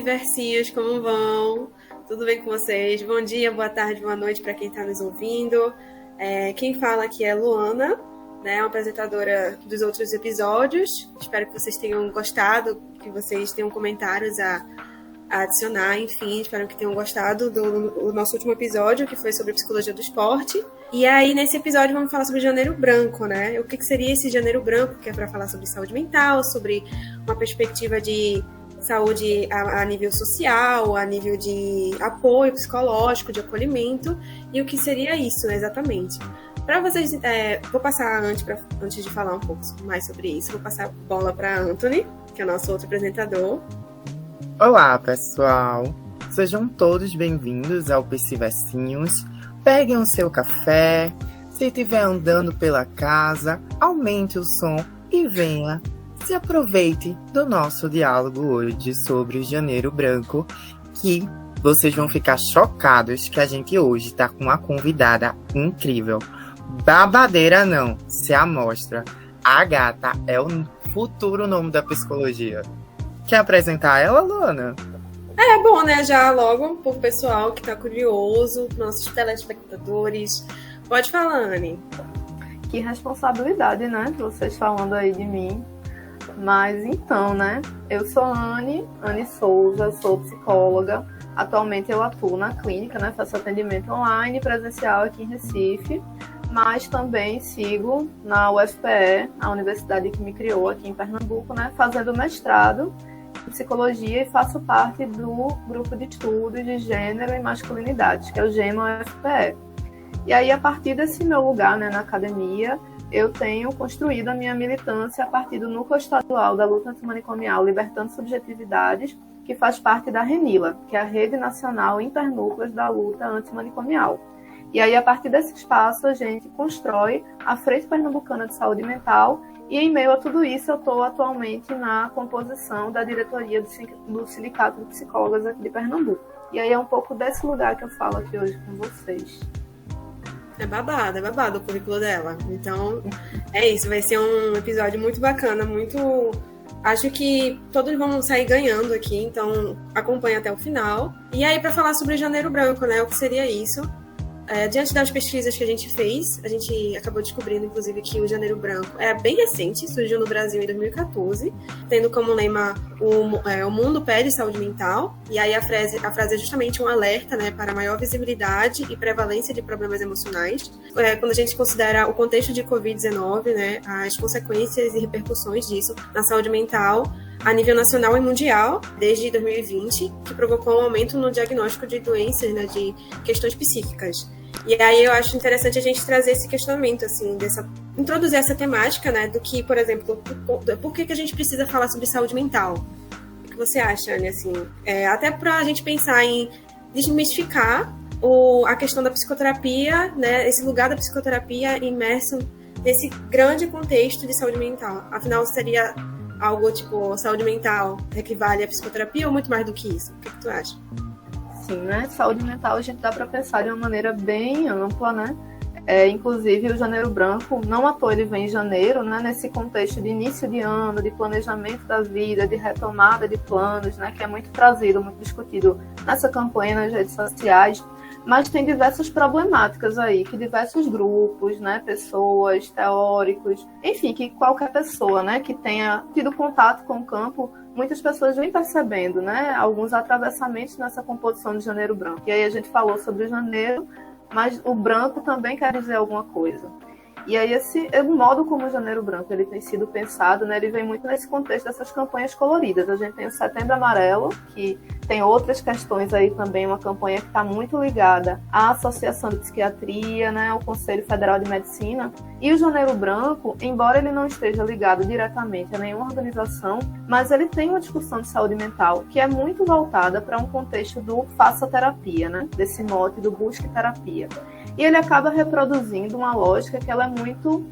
Psiversinhos, como vão? Tudo bem com vocês? Bom dia, boa tarde, boa noite para quem está nos ouvindo. Quem fala aqui é Luana, né, uma apresentadora dos outros episódios. Espero que vocês tenham gostado, que vocês tenham comentários a adicionar, enfim, espero que tenham gostado do nosso último episódio, que foi sobre psicologia do esporte. E aí, nesse episódio, vamos falar sobre janeiro branco, né? O que seria esse janeiro branco, que é para falar sobre saúde mental, sobre uma perspectiva de saúde a nível social, a nível de apoio psicológico, de acolhimento, e o que seria isso, né, exatamente. Para vocês, vou passar antes de falar um pouco mais sobre isso, vou passar a bola para Anthony, que é o nosso outro apresentador. Olá, pessoal! Sejam todos bem-vindos ao Psiversinhos. Peguem o seu café, se estiver andando pela casa, aumente o som e venha. Se aproveite do nosso diálogo hoje sobre o Janeiro Branco, que vocês vão ficar chocados que a gente hoje está com uma convidada incrível. Babadeira não, se amostra. A gata é o futuro nome da psicologia. Quer apresentar ela, Luana? É bom, né? Já logo pro pessoal que tá curioso, nossos telespectadores. Pode falar, Anne. Que responsabilidade, né? Vocês falando aí de mim. Mas então, né? Eu sou Anne Souza, sou psicóloga. Atualmente eu atuo na clínica, né? Faço atendimento online, presencial aqui em Recife. Mas também sigo na UFPE, a universidade que me criou aqui em Pernambuco, né? Fazendo mestrado em psicologia e faço parte do grupo de estudos de gênero e masculinidade, que é o GEMA UFPE. E aí, a partir desse meu lugar, né, na academia, eu tenho construído a minha militância a partir do Núcleo Estadual da Luta Antimanicomial Libertando Subjetividades, que faz parte da RENILA, que é a Rede Nacional Internúcleos da Luta Antimanicomial. E aí, a partir desse espaço, a gente constrói a Frente Pernambucana de Saúde Mental. E em meio a tudo isso, eu estou atualmente na composição da diretoria do Sindicato de Psicólogas aqui de Pernambuco. E aí é um pouco desse lugar que eu falo aqui hoje com vocês. É babado o currículo dela. Então, é isso. Vai ser um episódio muito bacana, muito... Acho que todos vão sair ganhando aqui, então acompanha até o final. E aí, para falar sobre Janeiro Branco, né? O que seria isso? Diante das pesquisas que a gente fez, a gente acabou descobrindo, inclusive, que o Janeiro Branco é bem recente, surgiu no Brasil em 2014, tendo como lema o mundo pede saúde mental, e aí a frase é justamente um alerta, né, para maior visibilidade e prevalência de problemas emocionais. Quando a gente considera o contexto de Covid-19, né, as consequências e repercussões disso na saúde mental, a nível nacional e mundial, desde 2020, que provocou um aumento no diagnóstico de doenças, né, de questões psíquicas. E aí eu acho interessante a gente trazer esse questionamento, assim, introduzir essa temática, né, do que, por exemplo, por que a gente precisa falar sobre saúde mental? O que você acha, Anne, assim? Até para a gente pensar em desmistificar a questão da psicoterapia, né, esse lugar da psicoterapia imerso nesse grande contexto de saúde mental. Afinal, seria algo tipo saúde mental equivale à psicoterapia ou muito mais do que isso? O que tu acha? Sim, né? Saúde mental a gente dá para pensar de uma maneira bem ampla, né? Inclusive o Janeiro Branco, não à toa ele vem em janeiro, né? Nesse contexto de início de ano, de planejamento da vida, de retomada de planos, né? Que é muito trazido, muito discutido nessa campanha nas redes sociais. Mas tem diversas problemáticas aí, que diversos grupos, né, pessoas, teóricos, enfim, que qualquer pessoa, né, que tenha tido contato com o campo, muitas pessoas vêm percebendo, né, alguns atravessamentos nessa composição de Janeiro Branco. E aí a gente falou sobre o janeiro, mas o branco também quer dizer alguma coisa. E aí o modo como o Janeiro Branco ele tem sido pensado, né, ele vem muito nesse contexto dessas campanhas coloridas. A gente tem o Setembro Amarelo, que tem outras questões aí também, uma campanha que está muito ligada à Associação de Psiquiatria, né, ao Conselho Federal de Medicina. E o Janeiro Branco, embora ele não esteja ligado diretamente a nenhuma organização, mas ele tem uma discussão de saúde mental que é muito voltada para um contexto do faça terapia, né, desse mote do busque terapia. E ele acaba reproduzindo uma lógica que ela é muito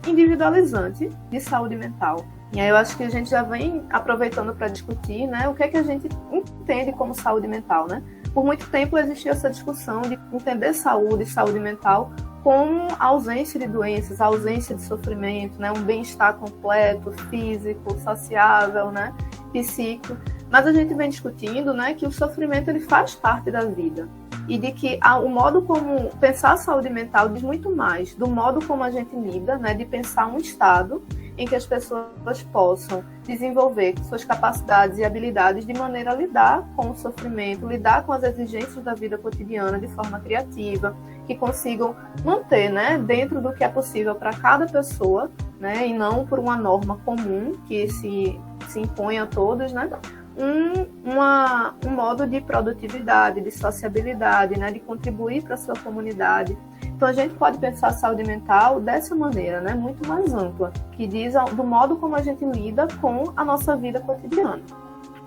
individualizante de saúde mental. E aí eu acho que a gente já vem aproveitando para discutir, né, o que é que a gente entende como saúde mental, né? Por muito tempo existiu essa discussão de entender saúde e saúde mental como a ausência de doenças, a ausência de sofrimento, né, um bem-estar completo, físico, sociável, né, psíquico. Mas a gente vem discutindo, né, que o sofrimento ele faz parte da vida e de que o modo como pensar a saúde mental diz muito mais do modo como a gente lida, né, de pensar um estado em que as pessoas possam desenvolver suas capacidades e habilidades de maneira a lidar com o sofrimento, lidar com as exigências da vida cotidiana de forma criativa, que consigam manter, né, dentro do que é possível para cada pessoa, né, e não por uma norma comum que se impõe a todos, né, um modo de produtividade, de sociabilidade, né, de contribuir para a sua comunidade. Então, a gente pode pensar a saúde mental dessa maneira, né, muito mais ampla, que diz do modo como a gente lida com a nossa vida cotidiana.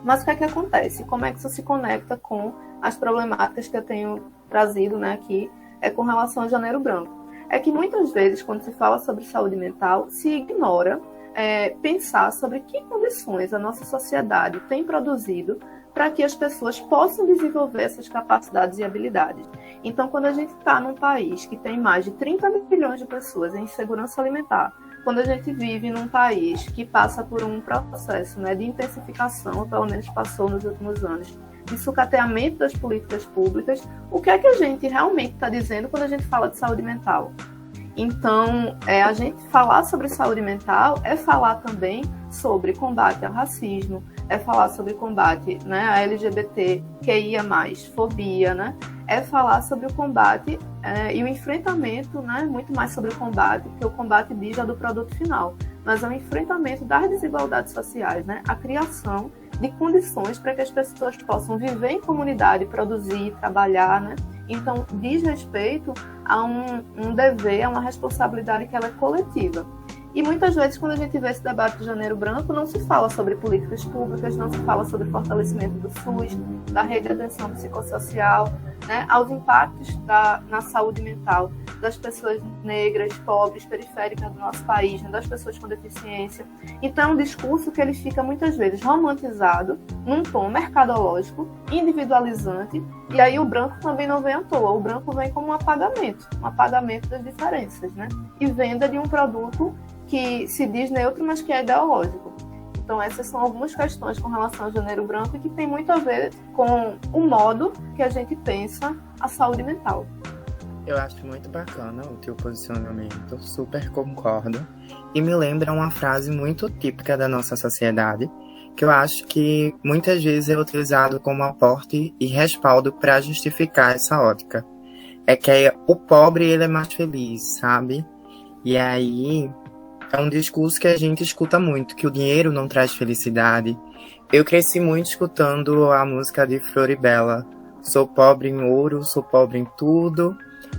Mas o que é que acontece? Como é que isso se conecta com as problemáticas que eu tenho trazido, né, aqui, com relação ao Janeiro Branco? É que muitas vezes, quando se fala sobre saúde mental, se ignora pensar sobre que condições a nossa sociedade tem produzido para que as pessoas possam desenvolver essas capacidades e habilidades. Então, quando a gente está num país que tem mais de 30 milhões de pessoas em insegurança alimentar, quando a gente vive num país que passa por um processo, né, de intensificação, ou pelo menos passou nos últimos anos, de sucateamento das políticas públicas, o que é que a gente realmente está dizendo quando a gente fala de saúde mental? Então, a gente falar sobre saúde mental é falar também sobre combate ao racismo, é falar sobre combate, né, a LGBTQIA+, fobia, né, é falar sobre o combate e o enfrentamento, né, muito mais sobre o combate, porque o combate diz já do produto final, mas é o enfrentamento das desigualdades sociais, né, a criação de condições para que as pessoas possam viver em comunidade, produzir, trabalhar, né. Então, diz respeito a um dever, a uma responsabilidade que ela é coletiva. E muitas vezes, quando a gente vê esse debate do Janeiro Branco, não se fala sobre políticas públicas, não se fala sobre fortalecimento do SUS, da rede de atenção psicossocial, né, aos impactos na saúde mental das pessoas negras, pobres, periféricas do nosso país, né, das pessoas com deficiência. Então, é um discurso que ele fica muitas vezes romantizado, num tom mercadológico, individualizante, e aí o branco também não vem à toa. O branco vem como um apagamento das diferenças, né, e venda de um produto que se diz neutro, mas que é ideológico. Então, essas são algumas questões com relação ao Janeiro Branco e que tem muito a ver com o modo que a gente pensa a saúde mental. Eu acho muito bacana o teu posicionamento, super concordo. E me lembra uma frase muito típica da nossa sociedade, que eu acho que muitas vezes é utilizado como aporte e respaldo para justificar essa ótica. É que o pobre, ele é mais feliz, sabe? E aí é um discurso que a gente escuta muito, que o dinheiro não traz felicidade. Eu cresci muito escutando a música de Floribela. Sou pobre em ouro, sou pobre em tudo,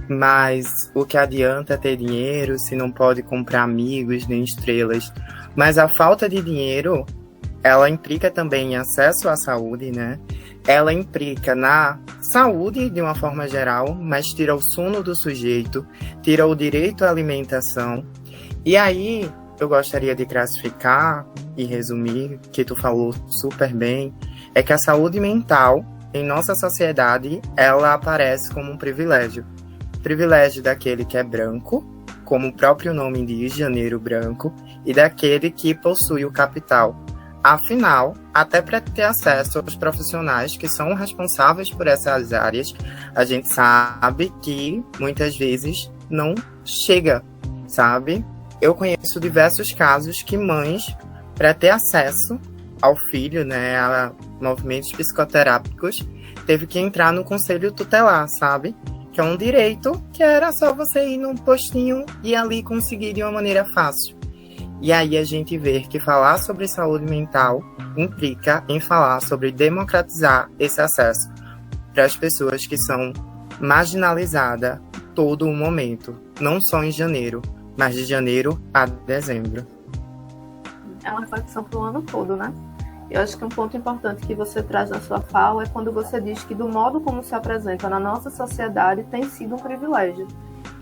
mas o que adianta ter dinheiro se não pode comprar amigos nem estrelas? Mas a falta de dinheiro, ela implica também em acesso à saúde, né? Ela implica na saúde de uma forma geral, mas tira o sono do sujeito, tira o direito à alimentação. E aí, eu gostaria de classificar e resumir, que tu falou super bem, é que a saúde mental, em nossa sociedade, ela aparece como um privilégio. Privilégio daquele que é branco, como o próprio nome diz, Janeiro Branco, e daquele que possui o capital. Afinal, até para ter acesso aos profissionais que são responsáveis por essas áreas, a gente sabe que muitas vezes não chega, sabe? Eu conheço diversos casos que mães, para ter acesso ao filho, né, a movimentos psicoterápicos, teve que entrar no conselho tutelar, sabe? Que é um direito que era só você ir num postinho e ali conseguir de uma maneira fácil. E aí a gente vê que falar sobre saúde mental implica em falar sobre democratizar esse acesso para as pessoas que são marginalizadas todo o momento, não só em janeiro, mas de janeiro a dezembro. É uma reflexão para o ano todo, né? Eu acho que um ponto importante que você traz na sua fala é quando você diz que do modo como se apresenta na nossa sociedade tem sido um privilégio.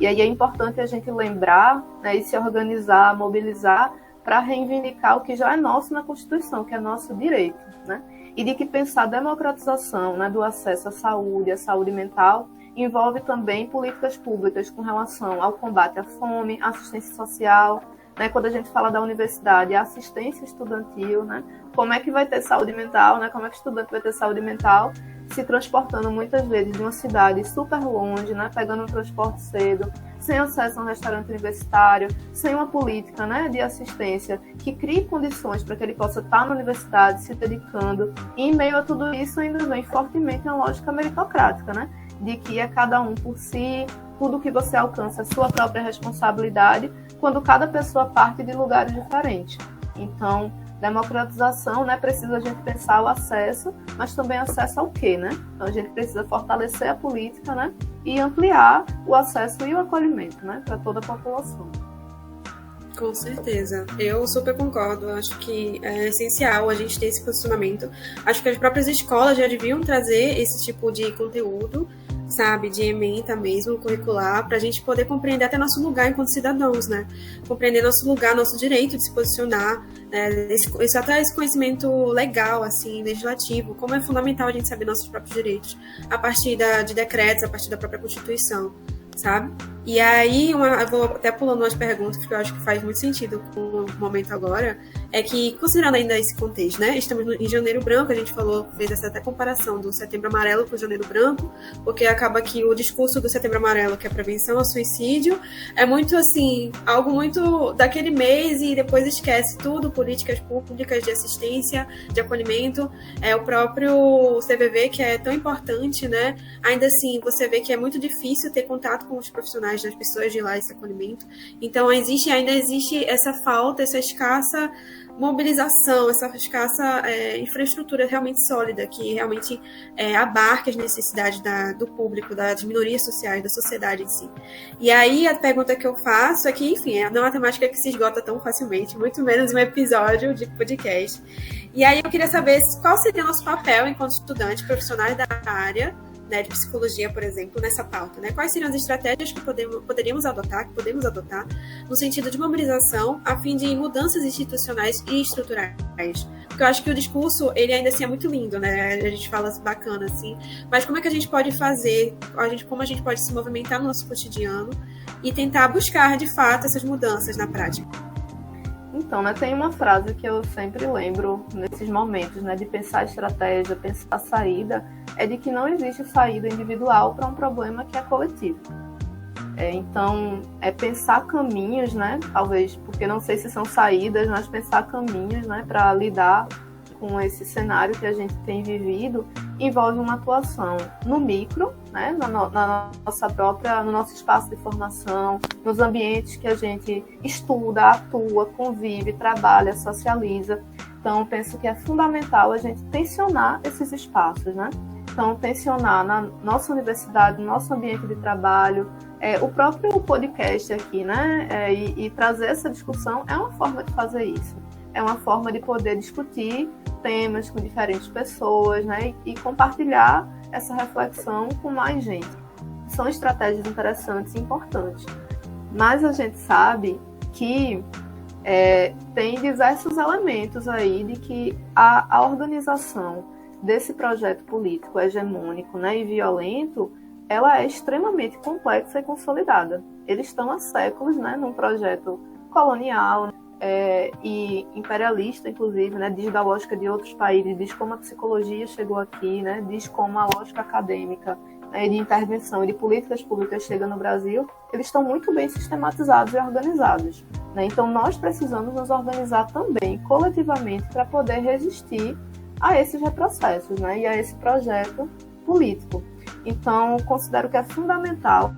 E aí é importante a gente lembrar, né, e se organizar, mobilizar para reivindicar o que já é nosso na Constituição, que é nosso direito, né? E de que pensar a democratização, né, do acesso à saúde mental, envolve também políticas públicas com relação ao combate à fome, à assistência social, né? Quando a gente fala da universidade, a assistência estudantil, né? Como é que vai ter saúde mental, né? Como é que o estudante vai ter saúde mental se transportando muitas vezes de uma cidade super longe, né? Pegando um transporte cedo, sem acesso a um restaurante universitário, sem uma política, né, de assistência que crie condições para que ele possa estar na universidade se dedicando. E em meio a tudo isso ainda vem fortemente uma lógica meritocrática, né? De que é cada um por si, tudo que você alcança é sua própria responsabilidade, quando cada pessoa parte de lugares diferentes. Então, democratização, né, precisa a gente pensar o acesso, mas também acesso ao quê, né? Então, a gente precisa fortalecer a política, né, e ampliar o acesso e o acolhimento, né, para toda a população. Com certeza. Eu super concordo. Acho que é essencial a gente ter esse posicionamento. Acho que as próprias escolas já deviam trazer esse tipo de conteúdo, sabe, de ementa mesmo, curricular, para a gente poder compreender até nosso lugar enquanto cidadãos, né? Compreender nosso lugar, nosso direito de se posicionar, né? Até esse conhecimento legal, assim, legislativo, como é fundamental a gente saber nossos próprios direitos a partir de decretos, a partir da própria Constituição, sabe? E aí, eu vou até pulando umas perguntas que eu acho que faz muito sentido com o momento agora, é que, considerando ainda esse contexto, né, estamos em Janeiro Branco, a gente fez essa até comparação do Setembro Amarelo com o Janeiro Branco, porque acaba que o discurso do Setembro Amarelo, que é a prevenção ao suicídio, é muito assim, algo muito daquele mês e depois esquece tudo, políticas públicas de assistência, de acolhimento, o próprio CVV, que é tão importante, né, ainda assim, você vê que é muito difícil ter contato com os profissionais das pessoas de lá, esse acolhimento. Então, ainda existe essa falta, essa escassa mobilização, essa escassa infraestrutura realmente sólida, que realmente abarque as necessidades do público, das minorias sociais, da sociedade em si. E aí, a pergunta que eu faço é que, enfim, não é uma temática que se esgota tão facilmente, muito menos um episódio de podcast. E aí, eu queria saber qual seria o nosso papel enquanto estudantes profissionais da área, né, de psicologia, por exemplo, nessa pauta, né? Quais seriam as estratégias que podemos adotar no sentido de mobilização a fim de mudanças institucionais e estruturais? Porque eu acho que o discurso, ele ainda assim é muito lindo, né? A gente fala bacana, assim, mas como é que a gente pode fazer, como a gente pode se movimentar no nosso cotidiano e tentar buscar, de fato, essas mudanças na prática? Então, né, tem uma frase que eu sempre lembro nesses momentos, né, de pensar estratégia, pensar saída, é de que não existe saída individual para um problema que é coletivo. Então, é pensar caminhos, né, talvez, porque não sei se são saídas, mas pensar caminhos, né, para lidar com esse cenário que a gente tem vivido, envolve uma atuação no micro, né, na nossa própria, no nosso espaço de formação, nos ambientes que a gente estuda, atua, convive, trabalha, socializa. Então, penso que é fundamental a gente tensionar esses espaços, né? Então, tensionar na nossa universidade, no nosso ambiente de trabalho, o próprio podcast aqui, né? E trazer essa discussão é uma forma de fazer isso. É uma forma de poder discutir temas com diferentes pessoas, né? E compartilhar essa reflexão com mais gente. São estratégias interessantes e importantes. Mas a gente sabe que tem diversos elementos aí de que a organização desse projeto político hegemônico, né, e violento, ela é extremamente complexa e consolidada. Eles estão há séculos, né, num projeto colonial, e imperialista, inclusive, né, diz da lógica de outros países, diz como a psicologia chegou aqui, né, diz como a lógica acadêmica, né, de intervenção e de políticas públicas chega no Brasil. Eles estão muito bem sistematizados e organizados, né? Então, nós precisamos nos organizar também, coletivamente, para poder resistir a esses retrocessos, né, e a esse projeto político. Então, considero que é fundamental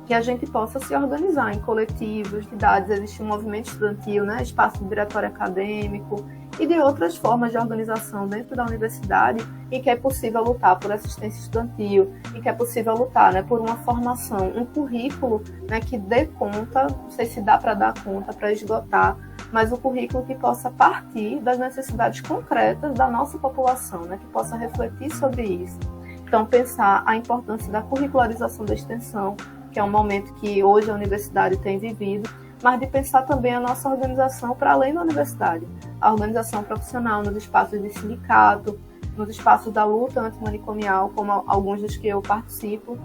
que a gente possa se organizar em coletivos, entidades, existe um movimento estudantil, né, espaço de diretório acadêmico e de outras formas de organização dentro da universidade em que é possível lutar por assistência estudantil, em que é possível lutar, né, por uma formação, um currículo, né, que dê conta, não sei se dá para dar conta, para esgotar, mas um currículo que possa partir das necessidades concretas da nossa população, né, que possa refletir sobre isso. Então, pensar a importância da curricularização da extensão, que é um momento que hoje a universidade tem vivido, mas de pensar também a nossa organização para além da universidade. A organização profissional nos espaços de sindicato, nos espaços da luta antimanicomial, como alguns dos que eu participo,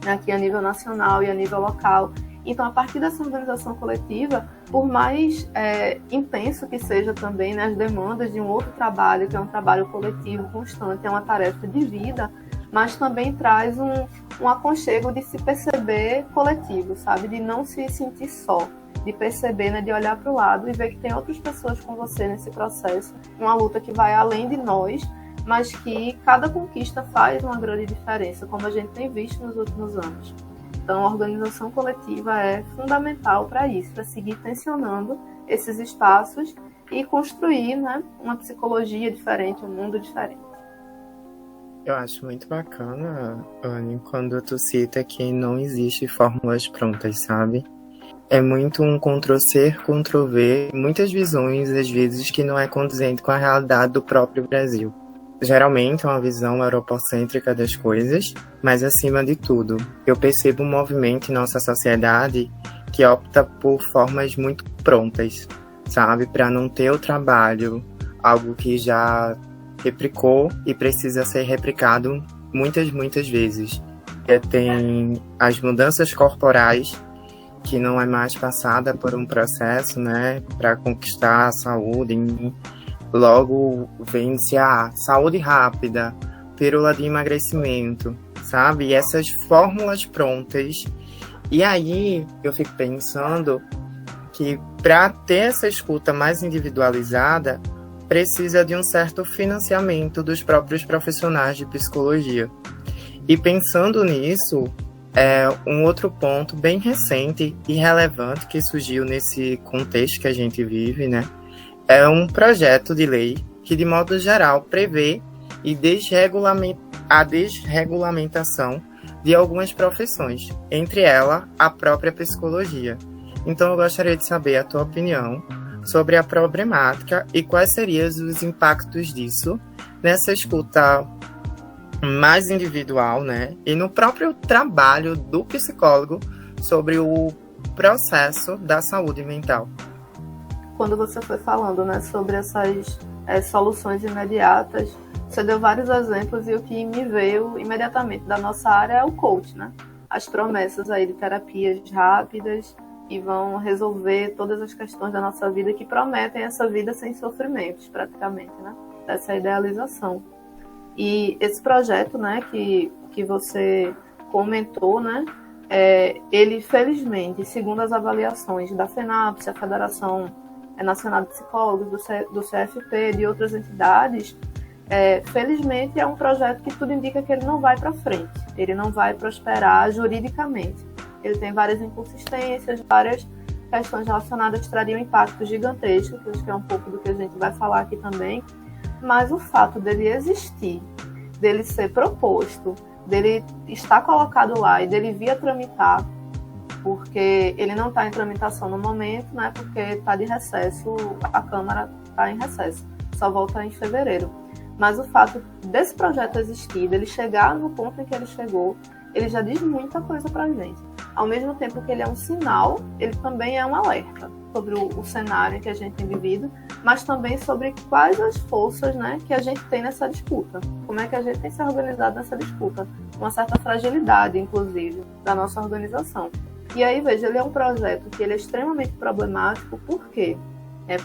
aqui a nível nacional e a nível local, Então, a partir dessa organização coletiva, por mais intenso que seja também, né, as demandas de um outro trabalho, que é um trabalho coletivo constante, é uma tarefa de vida, mas também traz um aconchego de se perceber coletivo, sabe? De não se sentir só, de perceber, né, de olhar para o lado e ver que tem outras pessoas com você nesse processo, uma luta que vai além de nós, mas que cada conquista faz uma grande diferença, como a gente tem visto nos últimos anos. Então, a organização coletiva é fundamental para isso, para seguir tensionando esses espaços e construir, né, uma psicologia diferente, um mundo diferente. Eu acho muito bacana, Anne, quando tu cita que não existe fórmulas prontas, sabe? É muito um Ctrl-C, Ctrl-V, muitas visões, às vezes, que não é condizente com a realidade do próprio Brasil. Geralmente é uma visão europocêntrica das coisas, mas acima de tudo, eu percebo um movimento em nossa sociedade que opta por formas muito prontas, sabe? Para não ter o trabalho, algo que já replicou e precisa ser replicado muitas vezes. Tem as mudanças corporais, que não é mais passada por um processo, né, para conquistar a saúde. Logo vence a saúde rápida, pílula de emagrecimento, sabe? E essas fórmulas prontas. E aí eu fico pensando que para ter essa escuta mais individualizada, precisa de um certo financiamento dos próprios profissionais de psicologia. E pensando nisso, um outro ponto bem recente e relevante que surgiu nesse contexto que a gente vive, né? É um projeto de lei que, de modo geral, prevê a desregulamentação de algumas profissões, entre elas a própria psicologia. Então, eu gostaria de saber a tua opinião sobre a problemática e quais seriam os impactos disso nessa escuta mais individual, né? E no próprio trabalho do psicólogo sobre o processo da saúde mental. Quando você foi falando, né, sobre essas soluções imediatas, você deu vários exemplos e o que me veio imediatamente da nossa área é o coach, né? As promessas aí de terapias rápidas e vão resolver todas as questões da nossa vida, que prometem essa vida sem sofrimentos, praticamente, né? Essa idealização. E esse projeto, né, que você comentou, né, ele, felizmente, segundo as avaliações da FENAPSE, a Federação Nacional de Psicólogos, do CFP, de outras entidades, felizmente é um projeto que tudo indica que ele não vai para frente, ele não vai prosperar juridicamente. Ele tem várias inconsistências, várias questões relacionadas que trariam impactos gigantescos, que acho que é um pouco do que a gente vai falar aqui também, mas o fato dele existir, dele ser proposto, dele estar colocado lá e dele vir a tramitar, porque ele não está em tramitação no momento, né, porque está de recesso, a Câmara está em recesso, só volta em fevereiro. Mas o fato desse projeto existir, dele chegar no ponto em que ele chegou, ele já diz muita coisa para a gente. Ao mesmo tempo que ele é um sinal, ele também é um alerta sobre o cenário que a gente tem vivido, mas também sobre quais as forças, né, que a gente tem nessa disputa. Como é que a gente tem se organizado nessa disputa. Uma certa fragilidade, inclusive, da nossa organização. E aí, veja, ele é um projeto que ele é extremamente problemático. Por quê?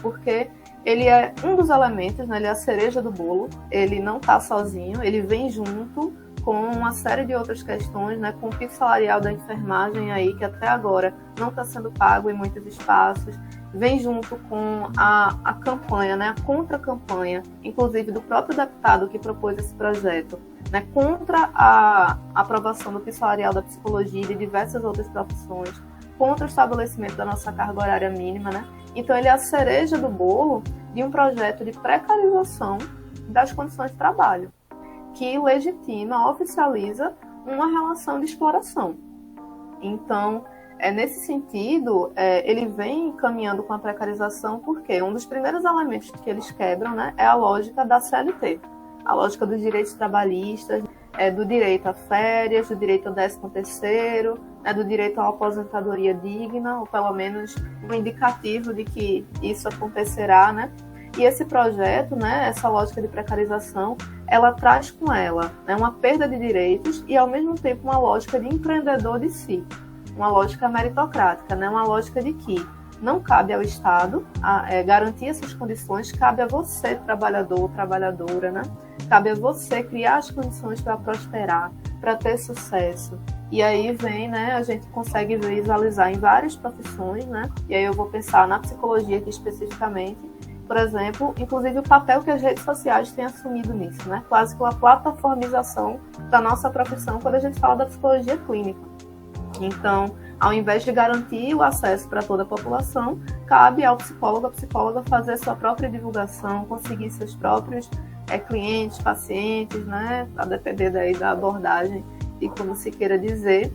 Porque ele é um dos elementos, né, ele é a cereja do bolo, ele não está sozinho, ele vem junto com uma série de outras questões, né, com o piso salarial da enfermagem aí, que até agora não está sendo pago em muitos espaços, vem junto com a campanha, né, a contra-campanha, inclusive do próprio deputado que propôs esse projeto, né, contra a aprovação do piso salarial da psicologia e de diversas outras profissões, contra o estabelecimento da nossa carga horária mínima, né? Então ele é a cereja do bolo de um projeto de precarização das condições de trabalho, que legitima, oficializa uma relação de exploração. Então, nesse sentido, ele vem caminhando com a precarização, porque um dos primeiros elementos que eles quebram, né, é a lógica da CLT, a lógica dos direitos trabalhistas, do direito a férias, do direito ao 13º, do direito a uma aposentadoria digna, ou pelo menos um indicativo de que isso acontecerá, né? E esse projeto, né, essa lógica de precarização, ela traz com ela, né, uma perda de direitos e, ao mesmo tempo, uma lógica de empreendedor de si. uma lógica meritocrática, né? Uma lógica de que não cabe ao Estado garantir essas condições, cabe a você, trabalhador, trabalhadora, né? Cabe a você criar as condições para prosperar, para ter sucesso. E aí vem, né, a gente consegue visualizar em várias profissões, né? E aí eu vou pensar na psicologia aqui especificamente, por exemplo, inclusive o papel que as redes sociais têm assumido nisso, né? Quase que uma plataformização da nossa profissão quando a gente fala da psicologia clínica. Então, ao invés de garantir o acesso para toda a população, cabe ao psicólogo, à psicóloga fazer sua própria divulgação, conseguir seus próprios clientes, pacientes, né? A depender daí da abordagem e como se queira dizer,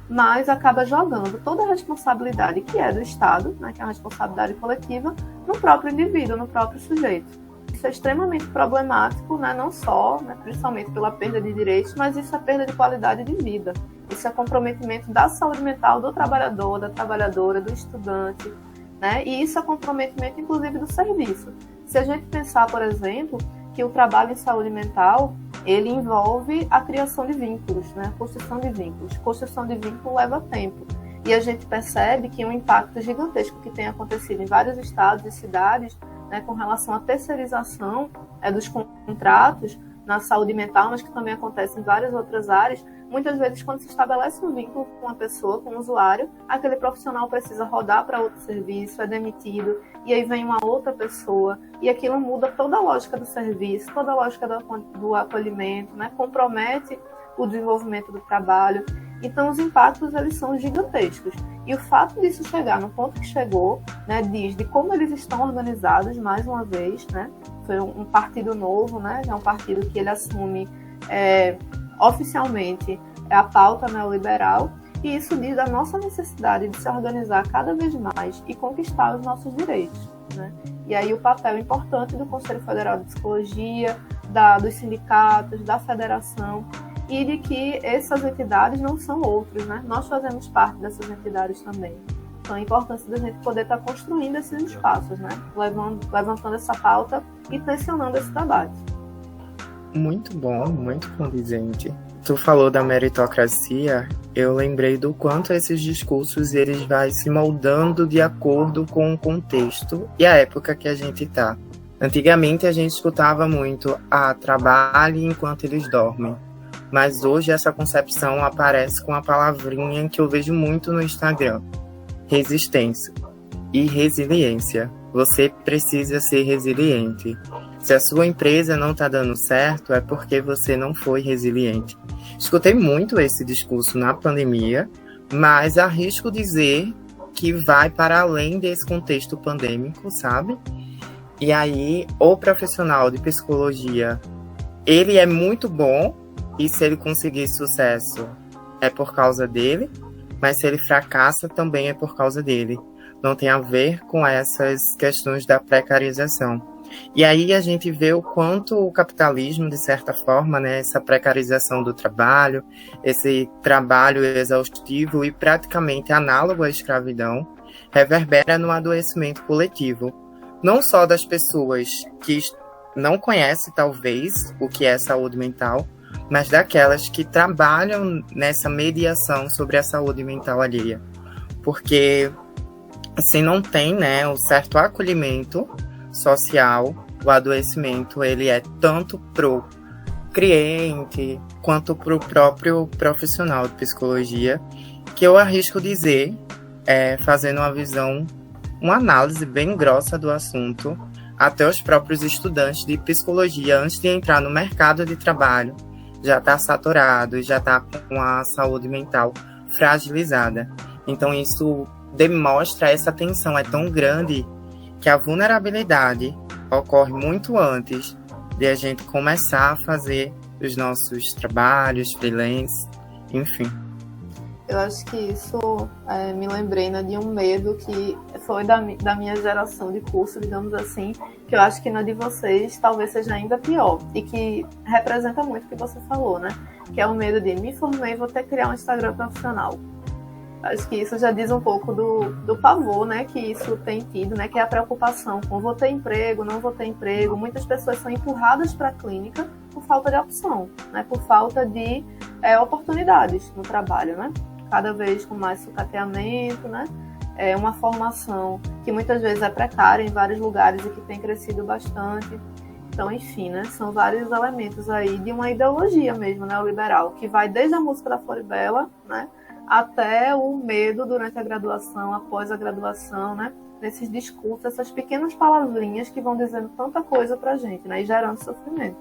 mas acaba jogando toda a responsabilidade que é do Estado, né, que é a responsabilidade coletiva, no próprio indivíduo, no próprio sujeito. Isso é extremamente problemático, né, não só, né, principalmente pela perda de direitos, mas isso é perda de qualidade de vida. Isso é comprometimento da saúde mental do trabalhador, da trabalhadora, do estudante, né, e isso é comprometimento, inclusive, do serviço. Se a gente pensar, por exemplo, que o trabalho em saúde mental, ele envolve a criação de vínculos, né? A construção de vínculos. Construção de vínculo leva tempo. E a gente percebe que um impacto gigantesco que tem acontecido em vários estados e cidades, né, com relação à terceirização dos contratos na saúde mental, mas que também acontece em várias outras áreas, muitas vezes quando se estabelece um vínculo com uma pessoa, com um usuário, aquele profissional precisa rodar para outro serviço, é demitido, e aí vem uma outra pessoa, e aquilo muda toda a lógica do serviço, toda a lógica do acolhimento, né? Compromete o desenvolvimento do trabalho. Então os impactos, eles são gigantescos. E o fato disso chegar no ponto que chegou, né, diz de como eles estão organizados, mais uma vez, né? Foi um partido novo, né? É um partido que ele assume oficialmente a pauta neoliberal, e isso diz da nossa necessidade de se organizar cada vez mais e conquistar os nossos direitos, né? E aí o papel importante do Conselho Federal de Psicologia, dos sindicatos, da federação, e de que essas entidades não são outros, né? Nós fazemos parte dessas entidades também. Então a importância da gente poder estar construindo esses espaços, né? Levantando essa pauta e tensionando esse debate. Muito bom, muito condizente. Tu falou da meritocracia, eu lembrei do quanto esses discursos eles vão se moldando de acordo com o contexto e a época que a gente tá. Antigamente a gente escutava muito trabalhe enquanto eles dormem, mas hoje essa concepção aparece com a palavrinha que eu vejo muito no Instagram: resistência e resiliência. Você precisa ser resiliente. Se a sua empresa não está dando certo, é porque você não foi resiliente. Escutei muito esse discurso na pandemia, mas arrisco dizer que vai para além desse contexto pandêmico, sabe? E aí, o profissional de psicologia, ele é muito bom, e se ele conseguir sucesso, é por causa dele, mas se ele fracassa, também é por causa dele. Não tem a ver com essas questões da precarização. E aí a gente vê o quanto o capitalismo, de certa forma, né, essa precarização do trabalho, esse trabalho exaustivo e praticamente análogo à escravidão, reverbera no adoecimento coletivo. Não só das pessoas que não conhecem, talvez, o que é saúde mental, mas daquelas que trabalham nessa mediação sobre a saúde mental alheia. Porque assim não tem, né, o certo acolhimento social, o adoecimento ele é tanto pro cliente quanto pro próprio profissional de psicologia, que eu arrisco dizer, fazendo uma análise bem grossa do assunto, até os próprios estudantes de psicologia, antes de entrar no mercado de trabalho, já está saturado, já está com a saúde mental fragilizada. Então isso demonstra essa tensão é tão grande que a vulnerabilidade ocorre muito antes de a gente começar a fazer os nossos trabalhos, freelance, enfim. Eu acho que isso me lembrei, né, de um medo que foi da minha geração de curso, digamos assim, que eu acho que na de vocês talvez seja ainda pior, e que representa muito o que você falou, né? Que é o medo de me formei e vou ter que criar um Instagram profissional. Acho que isso já diz um pouco do pavor, né, que isso tem tido, né, que é a preocupação com vou ter emprego, não vou ter emprego. Muitas pessoas são empurradas para a clínica por falta de opção, né, por falta de oportunidades no trabalho, né. cada vez com mais sucateamento, né? É uma formação que muitas vezes é precária em vários lugares e que tem crescido bastante. Então, enfim, né? São vários elementos aí de uma ideologia mesmo, neoliberal, que vai desde a música da Floribela, né? Até o medo durante a graduação, após a graduação, né? Nesses discursos, essas pequenas palavrinhas que vão dizendo tanta coisa pra gente, né? E gerando sofrimento.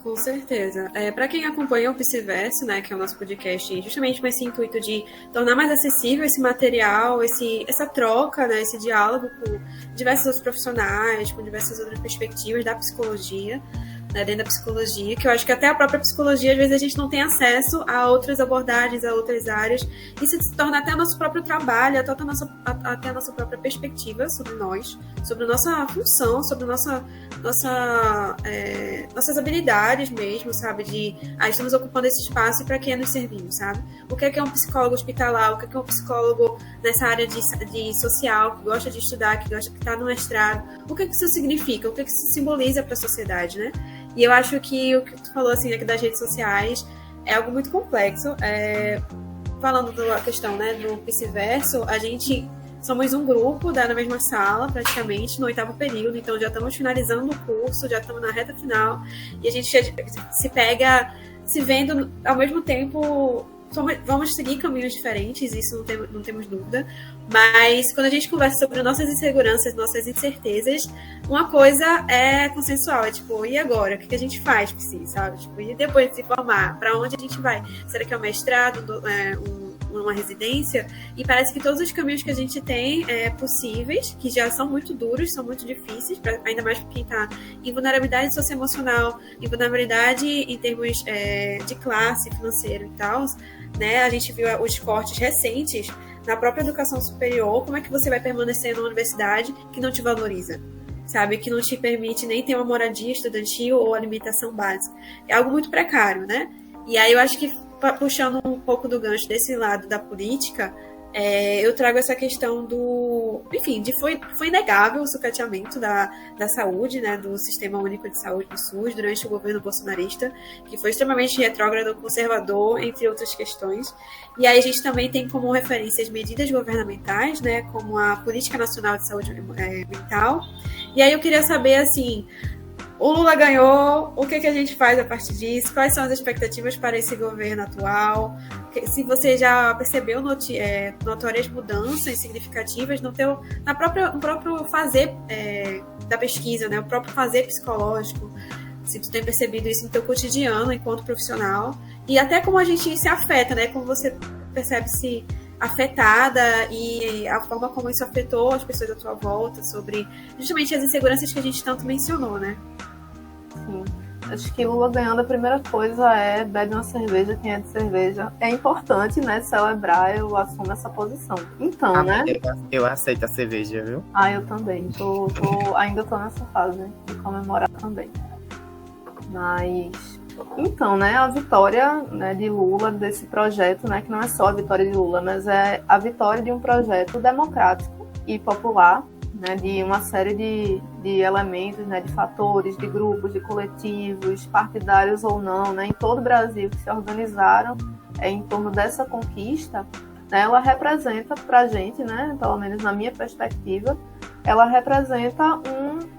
Com certeza. Para quem acompanha o Psiverso, né, que é o nosso podcast, justamente com esse intuito de tornar mais acessível esse material, essa troca, né, esse diálogo com diversos outros profissionais, com diversas outras perspectivas da psicologia, né, dentro da psicologia, que eu acho que até a própria psicologia, às vezes, a gente não tem acesso a outras abordagens, a outras áreas. Isso se torna até nosso próprio trabalho, até a nossa própria perspectiva sobre nós, sobre nossa função, sobre nossas habilidades mesmo, sabe? Estamos ocupando esse espaço e para que nos servimos, sabe? O que é um psicólogo hospitalar, o que é um psicólogo nessa área de social, que gosta de estudar, que está no mestrado, o que isso significa, o que isso simboliza para a sociedade, né? E eu acho que o que tu falou assim, aqui das redes sociais é algo muito complexo. Falando da questão, né, do Psiverso, a gente somos um grupo na mesma sala, praticamente, no 8º período, então já estamos finalizando o curso, já estamos na reta final, e a gente se pega se vendo ao mesmo tempo. Vamos seguir caminhos diferentes, isso não temos dúvida, mas quando a gente conversa sobre nossas inseguranças, nossas incertezas, uma coisa é consensual, é tipo, e agora? O que a gente faz, Psy, sabe? Tipo, e depois de se formar, para onde a gente vai? Será que é um mestrado, uma residência? E parece que todos os caminhos que a gente tem possíveis, que já são muito duros, são muito difíceis, ainda mais para quem está em vulnerabilidade socioemocional, em vulnerabilidade em termos de classe, financeiro e tal, né? A gente viu os cortes recentes na própria educação superior. Como é que você vai permanecer numa universidade que não te valoriza, sabe? Que não te permite nem ter uma moradia estudantil ou alimentação básica. É algo muito precário, né? E aí eu acho que, puxando um pouco do gancho desse lado da política, eu trago essa questão enfim, foi inegável o sucateamento da saúde, né, do Sistema Único de Saúde do SUS durante o governo bolsonarista, que foi extremamente retrógrado, conservador, entre outras questões. E aí a gente também tem como referência as medidas governamentais, né, como a Política Nacional de Saúde Mental. E aí eu queria saber, assim, o Lula ganhou, o que a gente faz a partir disso? Quais são as expectativas para esse governo atual? Se você já percebeu notórias mudanças significativas no próprio fazer da pesquisa, né? O próprio fazer psicológico, se tu tem percebido isso no teu cotidiano enquanto profissional, e até como a gente se afeta, né? Como você percebe-se afetada e a forma como isso afetou as pessoas à tua volta, sobre justamente as inseguranças que a gente tanto mencionou, né? Sim. Acho que Lula ganhando, a primeira coisa bebe uma cerveja, quem é de cerveja. É importante, né, celebrar, eu assumo essa posição. Então, né? Eu aceito a cerveja, viu? Eu também. Ainda tô nessa fase de comemorar também. Mas, então, né, a vitória, né, de Lula, desse projeto, né, que não é só a vitória de Lula, mas é a vitória de um projeto democrático e popular, né, de uma série de elementos, né, de fatores, de grupos, de coletivos, partidários ou não, né, em todo o Brasil, que se organizaram em torno dessa conquista, né, ela representa para a gente, né, pelo menos na minha perspectiva, ela representa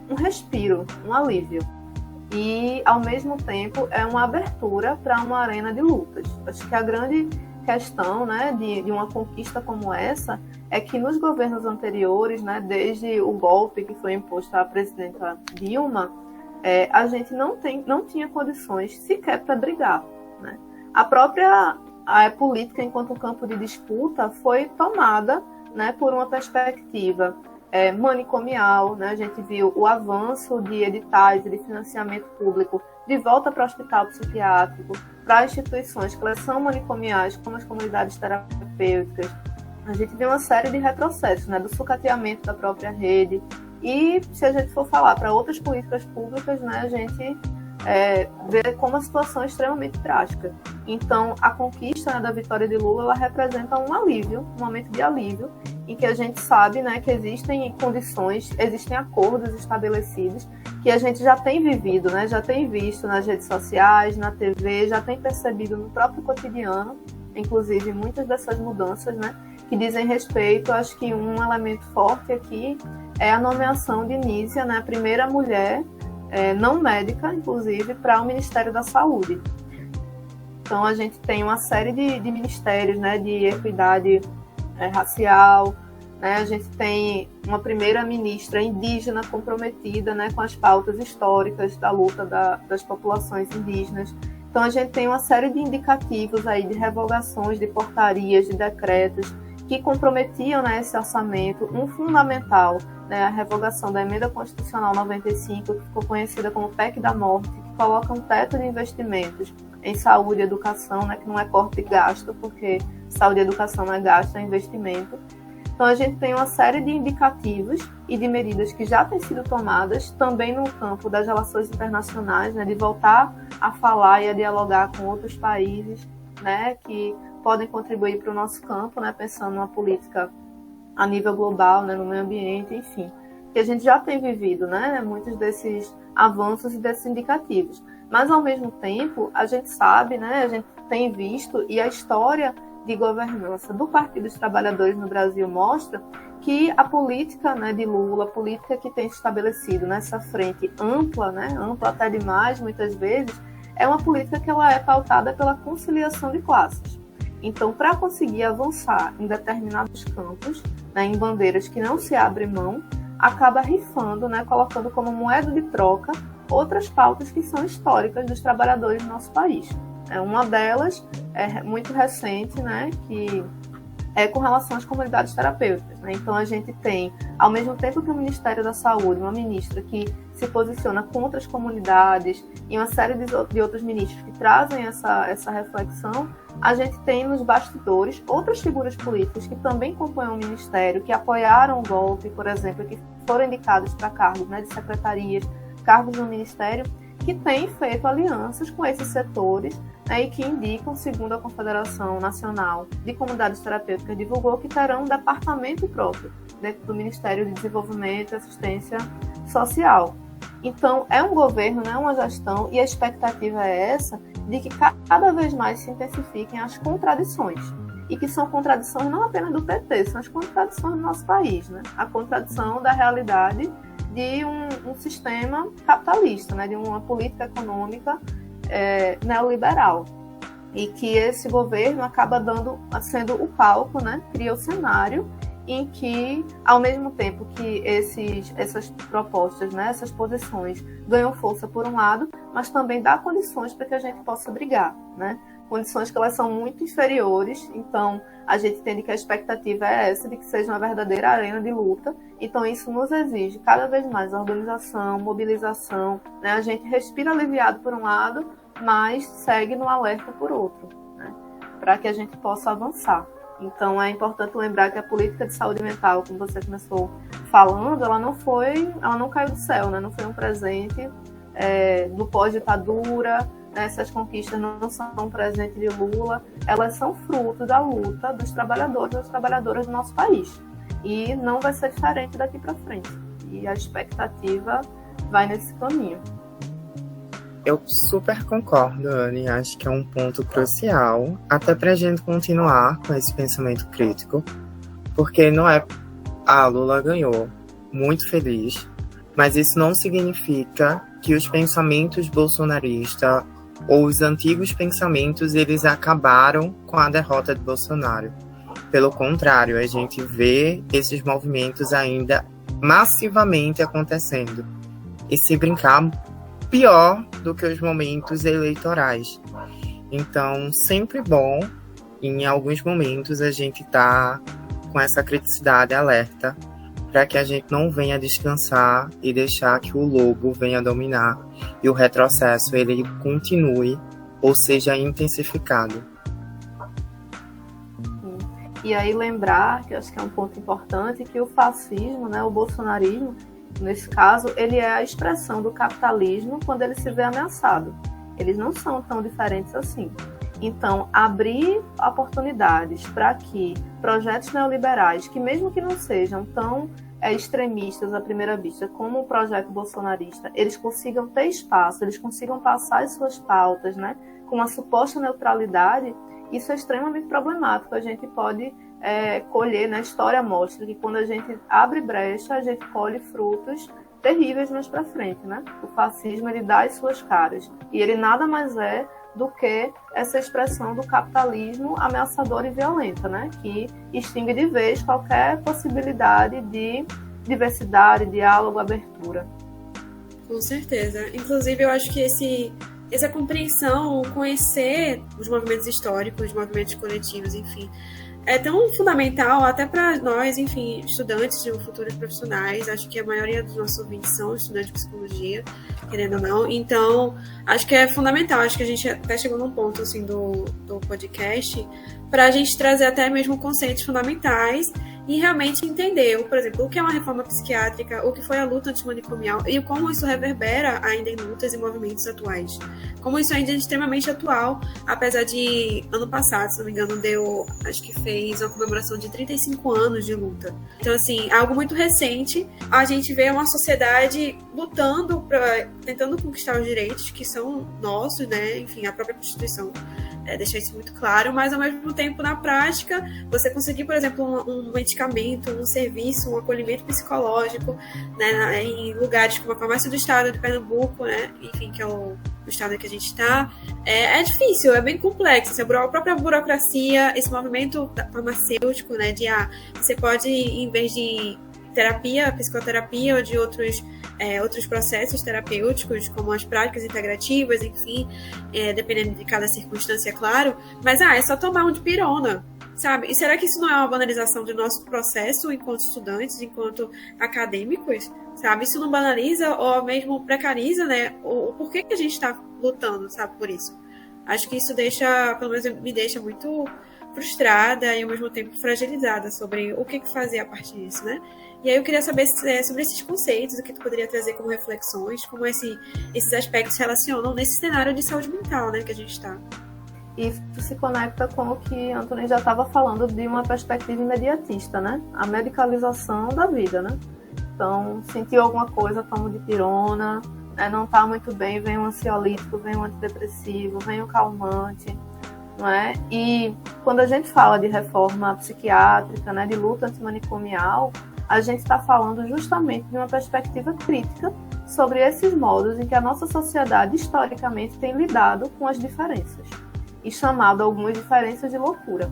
um respiro, um alívio. E, ao mesmo tempo, é uma abertura para uma arena de lutas. Acho que a grande questão, né, de uma conquista como essa é que nos governos anteriores, né, desde o golpe que foi imposto à presidenta Dilma, a gente não tinha condições sequer para brigar, né? A própria política, enquanto um campo de disputa, foi tomada, né, por uma perspectiva manicomial, né? A gente viu o avanço de editais e de financiamento público de volta para o hospital psiquiátrico, para instituições que elas são manicomiais, como as comunidades terapêuticas. A gente viu uma série de retrocessos, né, do sucateamento da própria rede. E, se a gente for falar para outras políticas públicas, né, a gente vê como a situação é extremamente drástica. Então, a conquista, né, da vitória de Lula, ela representa um alívio, um momento de alívio, em que a gente sabe, né, que existem condições, existem acordos estabelecidos, que a gente já tem vivido, né, já tem visto nas redes sociais, na TV, já tem percebido no próprio cotidiano, inclusive, muitas dessas mudanças, né, que dizem respeito, acho que um elemento forte aqui é a nomeação de Nízia, né, a primeira mulher não médica, inclusive, para o Ministério da Saúde. Então, a gente tem uma série de ministérios, né, de equidade racial, né, a gente tem uma primeira ministra indígena comprometida, né, com as pautas históricas da luta das populações indígenas. Então, a gente tem uma série de indicativos aí de revogações de portarias, de decretos, que comprometiam, né, esse orçamento. Um fundamental, né, a revogação da Emenda Constitucional 95, que ficou conhecida como PEC da Morte, que coloca um teto de investimentos em saúde e educação, né, que não é corte e gasto, porque saúde e educação não é gasto, é investimento. Então, a gente tem uma série de indicativos e de medidas que já têm sido tomadas, também no campo das relações internacionais, né, de voltar a falar e a dialogar com outros países, né, que podem contribuir para o nosso campo, né, pensando numa política a nível global, né, no meio ambiente, enfim. Que a gente já tem vivido, né, muitos desses avanços e desses indicativos. Mas, ao mesmo tempo, a gente sabe, né, a gente tem visto, e a história de governança do Partido dos Trabalhadores no Brasil mostra que a política, né, de Lula, a política que tem se estabelecido nessa frente ampla, né, ampla até demais, muitas vezes, é uma política que ela é pautada pela conciliação de classes. Então, para conseguir avançar em determinados campos, né, em bandeiras que não se abrem mão, acaba rifando, né, colocando como moeda de troca outras pautas que são históricas dos trabalhadores do nosso país. Uma delas é muito recente, né, que é com relação às comunidades terapêuticas, né? Então, a gente tem, ao mesmo tempo que o Ministério da Saúde, uma ministra que se posiciona contra as comunidades e uma série de outros ministros que trazem essa reflexão, a gente tem nos bastidores outras figuras políticas que também compõem o Ministério, que apoiaram o golpe, por exemplo, que foram indicados para cargos, né, de secretarias, cargos no Ministério, que têm feito alianças com esses setores, né, e que indicam, segundo a Confederação Nacional de Comunidades Terapêuticas, divulgou que terão um departamento próprio dentro do Ministério de Desenvolvimento e Assistência Social. Então, é um governo, né, uma gestão, e a expectativa é essa, de que cada vez mais se intensifiquem as contradições. E que são contradições não apenas do PT, são as contradições do nosso país, né? A contradição da realidade de um sistema capitalista, né, de uma política econômica neoliberal. E que esse governo acaba sendo o palco, né, cria o cenário em que, ao mesmo tempo que essas propostas, né, essas posições ganham força por um lado, mas também dá condições para que a gente possa brigar, né? Condições que elas são muito inferiores, então a gente entende que a expectativa é essa, de que seja uma verdadeira arena de luta, então isso nos exige cada vez mais organização, mobilização, né? A gente respira aliviado por um lado, mas segue no alerta por outro, né? Para que a gente possa avançar. Então é importante lembrar que a política de saúde mental, como você começou falando, ela não caiu do céu, né? Não foi um presente do pós-ditadura. Essas conquistas não são um presente de Lula, elas são fruto da luta dos trabalhadores e das trabalhadoras do nosso país. E não vai ser diferente daqui para frente. E a expectativa vai nesse caminho. Eu super concordo, Anne. Acho que é um ponto crucial, até para a gente continuar com esse pensamento crítico, porque não é... Lula ganhou, muito feliz, mas isso não significa que os pensamentos bolsonaristas ou os antigos pensamentos, eles acabaram com a derrota de Bolsonaro. Pelo contrário, a gente vê esses movimentos ainda massivamente acontecendo. E se brincar, pior do que os momentos eleitorais. Então, sempre bom, em alguns momentos, a gente tá com essa criticidade alerta, para que a gente não venha descansar e deixar que o lobo venha dominar e o retrocesso ele continue ou seja intensificado. E aí lembrar, que eu acho que é um ponto importante, que o fascismo, né, o bolsonarismo, nesse caso, ele é a expressão do capitalismo quando ele se vê ameaçado. Eles não são tão diferentes assim. Então, abrir oportunidades para que projetos neoliberais, que mesmo que não sejam tão extremistas à primeira vista como o projeto bolsonarista, eles consigam ter espaço, eles consigam passar as suas pautas, né, com uma suposta neutralidade, isso é extremamente problemático. A gente pode colher, né, a história mostra que quando a gente abre brecha, a gente colhe frutos terríveis mais para frente, né? O fascismo, ele dá as suas caras. E ele nada mais é do que essa expressão do capitalismo ameaçador e violenta, né? Que extingue de vez qualquer possibilidade de diversidade, diálogo, abertura. Com certeza. Inclusive, eu acho que essa compreensão, conhecer os movimentos históricos, os movimentos coletivos, enfim, é tão fundamental até para nós, enfim, estudantes de futuros profissionais. Acho que a maioria dos nossos ouvintes são estudantes de psicologia, querendo ou não. Então, acho que é fundamental. Acho que a gente até chegou num ponto assim, do podcast para a gente trazer até mesmo conceitos fundamentais e realmente entender, por exemplo, o que é uma reforma psiquiátrica, o que foi a luta antimanicomial e como isso reverbera ainda em lutas e movimentos atuais. Como isso ainda é extremamente atual, apesar de, ano passado, se não me engano, acho que fez uma comemoração de 35 anos de luta. Então, assim, algo muito recente, a gente vê uma sociedade lutando, tentando conquistar os direitos que são nossos, né? Enfim, a própria Constituição deixar isso muito claro, mas ao mesmo tempo, na prática, você conseguir, por exemplo, um medicamento, um serviço, um acolhimento psicológico, né, em lugares como a farmácia do estado de Pernambuco, né, enfim, que é o estado que a gente está, é difícil, é bem complexo. A própria burocracia, esse movimento farmacêutico, né, de você pode, em vez de terapia, psicoterapia ou de outros processos terapêuticos, como as práticas integrativas, enfim, dependendo de cada circunstância, é claro, mas é só tomar um dipirona, sabe? E será que isso não é uma banalização do nosso processo enquanto estudantes, enquanto acadêmicos, sabe? Isso não banaliza ou mesmo precariza, né, o porquê que a gente está lutando, sabe, por isso? Acho que isso pelo menos me deixa muito frustrada e ao mesmo tempo fragilizada sobre o que fazer a partir disso, né? E aí eu queria saber sobre esses conceitos, o que tu poderia trazer como reflexões, como esses aspectos se relacionam nesse cenário de saúde mental, né, que a gente está. Isso se conecta com o que Antônio já estava falando de uma perspectiva imediatista, né? A medicalização da vida, né? Então, sentiu alguma coisa, toma dipirona, né? Não está muito bem, vem um ansiolítico, vem um antidepressivo, vem um calmante, não é? E quando a gente fala de reforma psiquiátrica, né, de luta antimanicomial, a gente está falando justamente de uma perspectiva crítica sobre esses modos em que a nossa sociedade historicamente tem lidado com as diferenças e chamado algumas diferenças de loucura.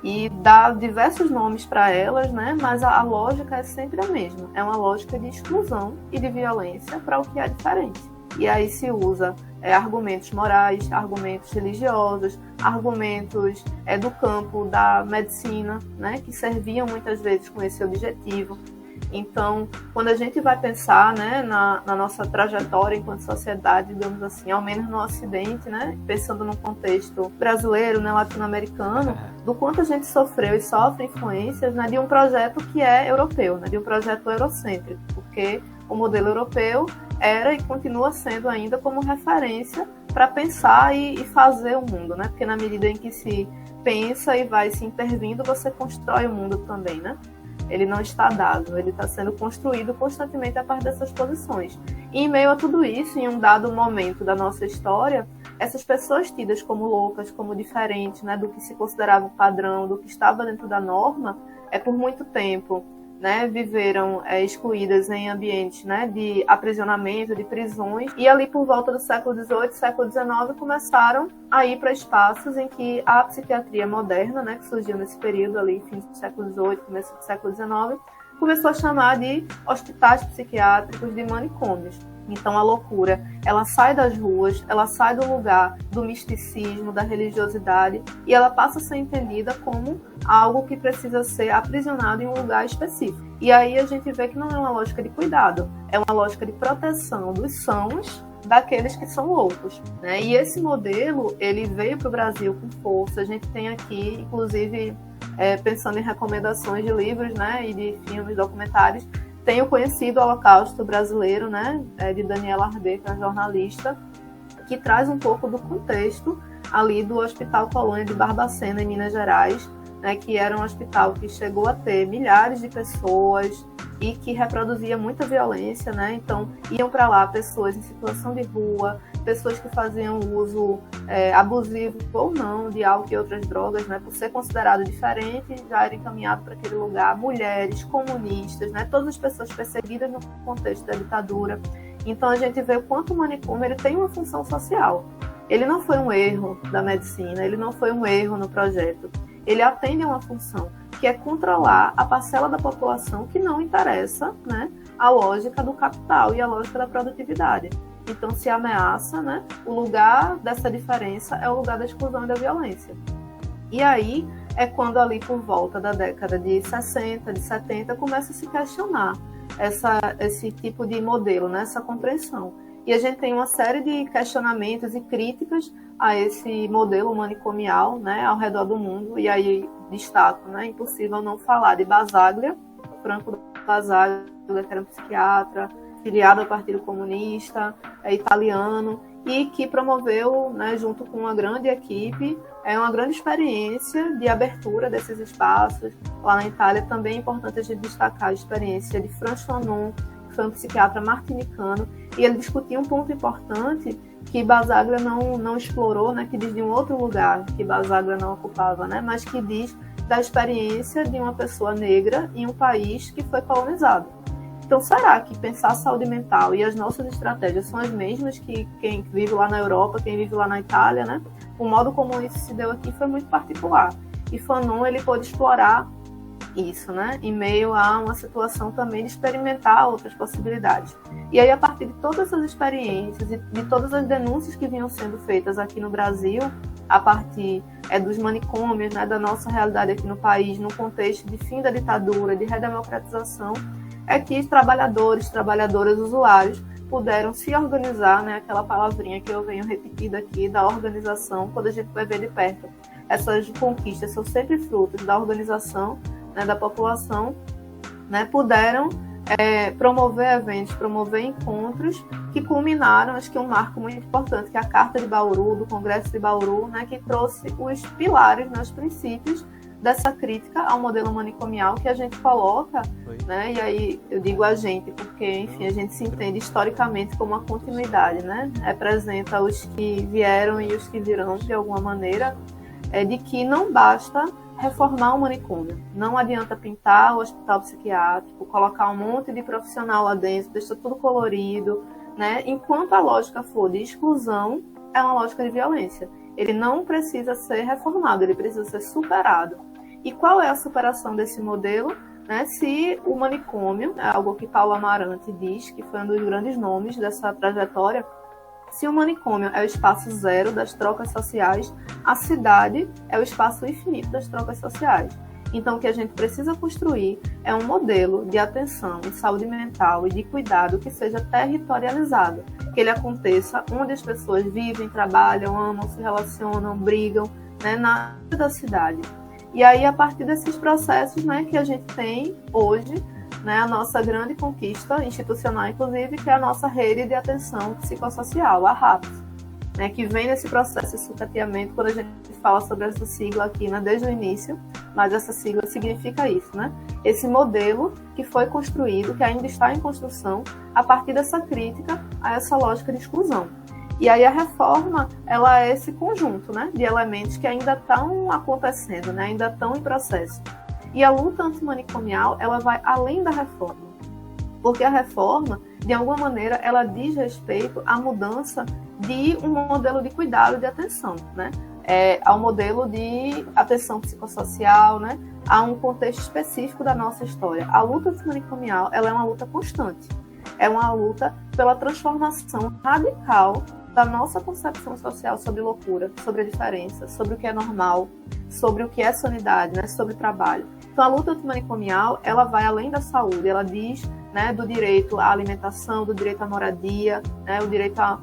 E dá diversos nomes para elas, né? Mas a lógica é sempre a mesma. É uma lógica de exclusão e de violência para o que é diferente. E aí se usa argumentos morais, argumentos religiosos, argumentos do campo da medicina, né, que serviam muitas vezes com esse objetivo. Então, quando a gente vai pensar, né, na nossa trajetória enquanto sociedade, digamos assim, ao menos no Ocidente, né, pensando no contexto brasileiro, né, latino-americano, do quanto a gente sofreu e sofre influências, né, de um projeto que é europeu, né, de um projeto eurocêntrico, porque o modelo europeu era e continua sendo ainda como referência para pensar e fazer o mundo, né? Porque na medida em que se pensa e vai se intervindo, você constrói o mundo também, né? Ele não está dado, ele está sendo construído constantemente a partir dessas posições. E em meio a tudo isso, em um dado momento da nossa história, essas pessoas tidas como loucas, como diferentes, né, do que se considerava o padrão, do que estava dentro da norma, por muito tempo, né, viveram excluídas em ambientes, né, de aprisionamento, de prisões, e ali por volta do século XVIII, século XIX, começaram a ir para espaços em que a psiquiatria moderna, né, que surgiu nesse período ali, fim do século XVIII, começo do século XIX, começou a chamar de hospitais psiquiátricos, de manicômios. Então a loucura, ela sai das ruas, ela sai do lugar do misticismo, da religiosidade, e ela passa a ser entendida como algo que precisa ser aprisionado em um lugar específico. E aí a gente vê que não é uma lógica de cuidado, é uma lógica de proteção dos sãos daqueles que são loucos, né? E esse modelo, ele veio para o Brasil com força. A gente tem aqui, inclusive, pensando em recomendações de livros, né, e de filmes, documentários, tem o conhecido Holocausto Brasileiro, né, de Daniela Ardê, que é uma jornalista, que traz um pouco do contexto ali do Hospital Colônia de Barbacena, em Minas Gerais, né, que era um hospital que chegou a ter milhares de pessoas e que reproduzia muita violência, né? Então, iam para lá pessoas em situação de rua, pessoas que faziam uso abusivo ou não de álcool e outras drogas, né? Por ser considerado diferente, já era encaminhado para aquele lugar. Mulheres, comunistas, né? Todas as pessoas perseguidas no contexto da ditadura. Então, a gente vê o quanto o manicômio ele tem uma função social. Ele não foi um erro da medicina, ele não foi um erro no projeto. Ele atende a uma função, que é controlar a parcela da população que não interessa, né, a lógica do capital e a lógica da produtividade. Então, se ameaça, né, o lugar dessa diferença é o lugar da exclusão e da violência. E aí é quando ali por volta da década de 60, de 70, começa a se questionar esse tipo de modelo, né, essa compreensão. E a gente tem uma série de questionamentos e críticas a esse modelo manicomial, né, ao redor do mundo. E aí destaco, né, impossível não falar de Basaglia, Franco Basaglia, que era um psiquiatra, filiado ao Partido Comunista, italiano, e que promoveu, né, junto com uma grande equipe, uma grande experiência de abertura desses espaços. Lá na Itália também é importante a gente destacar a experiência de Franz Fanon, que foi um psiquiatra martinicano, e ele discutia um ponto importante que Basaglia não explorou, né, que diz de um outro lugar que Basaglia não ocupava, né, mas que diz da experiência de uma pessoa negra em um país que foi colonizado. Então, será que pensar a saúde mental e as nossas estratégias são as mesmas que quem vive lá na Europa, quem vive lá na Itália, né? O modo como isso se deu aqui foi muito particular. E Fanon, ele pôde explorar isso, né? Em meio a uma situação também de experimentar outras possibilidades. E aí, a partir de todas essas experiências e de todas as denúncias que vinham sendo feitas aqui no Brasil, a partir dos manicômios, né, da nossa realidade aqui no país, no contexto de fim da ditadura, de redemocratização, é que trabalhadores, trabalhadoras, usuários puderam se organizar, né, aquela palavrinha que eu venho repetindo aqui, da organização, quando a gente vai ver de perto. Essas conquistas são sempre frutos da organização, né, da população, né, puderam promover eventos, promover encontros que culminaram, acho que um marco muito importante, que é a Carta de Bauru, do Congresso de Bauru, né, que trouxe os pilares, né, os princípios dessa crítica ao modelo manicomial que a gente coloca, né? E aí eu digo a gente, porque, enfim, a gente se entende historicamente como uma continuidade, né? Representa os que vieram e os que virão, de alguma maneira, de que não basta reformar o manicômio. Não adianta pintar o hospital psiquiátrico, colocar um monte de profissional lá dentro, deixar tudo colorido, né? Enquanto a lógica for de exclusão, é uma lógica de violência. Ele não precisa ser reformado, ele precisa ser superado. E qual é a superação desse modelo? Né? Se o manicômio, é algo que Paulo Amarante diz, que foi um dos grandes nomes dessa trajetória, se o manicômio é o espaço zero das trocas sociais, a cidade é o espaço infinito das trocas sociais. Então, o que a gente precisa construir é um modelo de atenção em saúde mental e de cuidado que seja territorializado, que ele aconteça onde as pessoas vivem, trabalham, amam, se relacionam, brigam, né, na da cidade. E aí, a partir desses processos, né, que a gente tem hoje, né, a nossa grande conquista institucional, inclusive, que é a nossa rede de atenção psicossocial, a RAPS, né, que vem nesse processo de sucateamento, quando a gente fala sobre essa sigla aqui, né, desde o início, mas essa sigla significa isso, né? Esse modelo que foi construído, que ainda está em construção, a partir dessa crítica a essa lógica de exclusão. E aí a reforma, ela é esse conjunto, né, de elementos que ainda estão acontecendo, né, ainda estão em processo. E a luta antimanicomial, ela vai além da reforma. Porque a reforma, de alguma maneira, ela diz respeito à mudança de um modelo de cuidado e de atenção, né? Ao modelo de atenção psicossocial, né? A um contexto específico da nossa história. A luta antimanicomial, ela é uma luta constante. É uma luta pela transformação radical da nossa concepção social sobre loucura, sobre a diferença, sobre o que é normal, sobre o que é sanidade, né? Sobre trabalho. Então, a luta antimanicomial, ela vai além da saúde, ela diz, né, do direito à alimentação, do direito à moradia, né, o direito a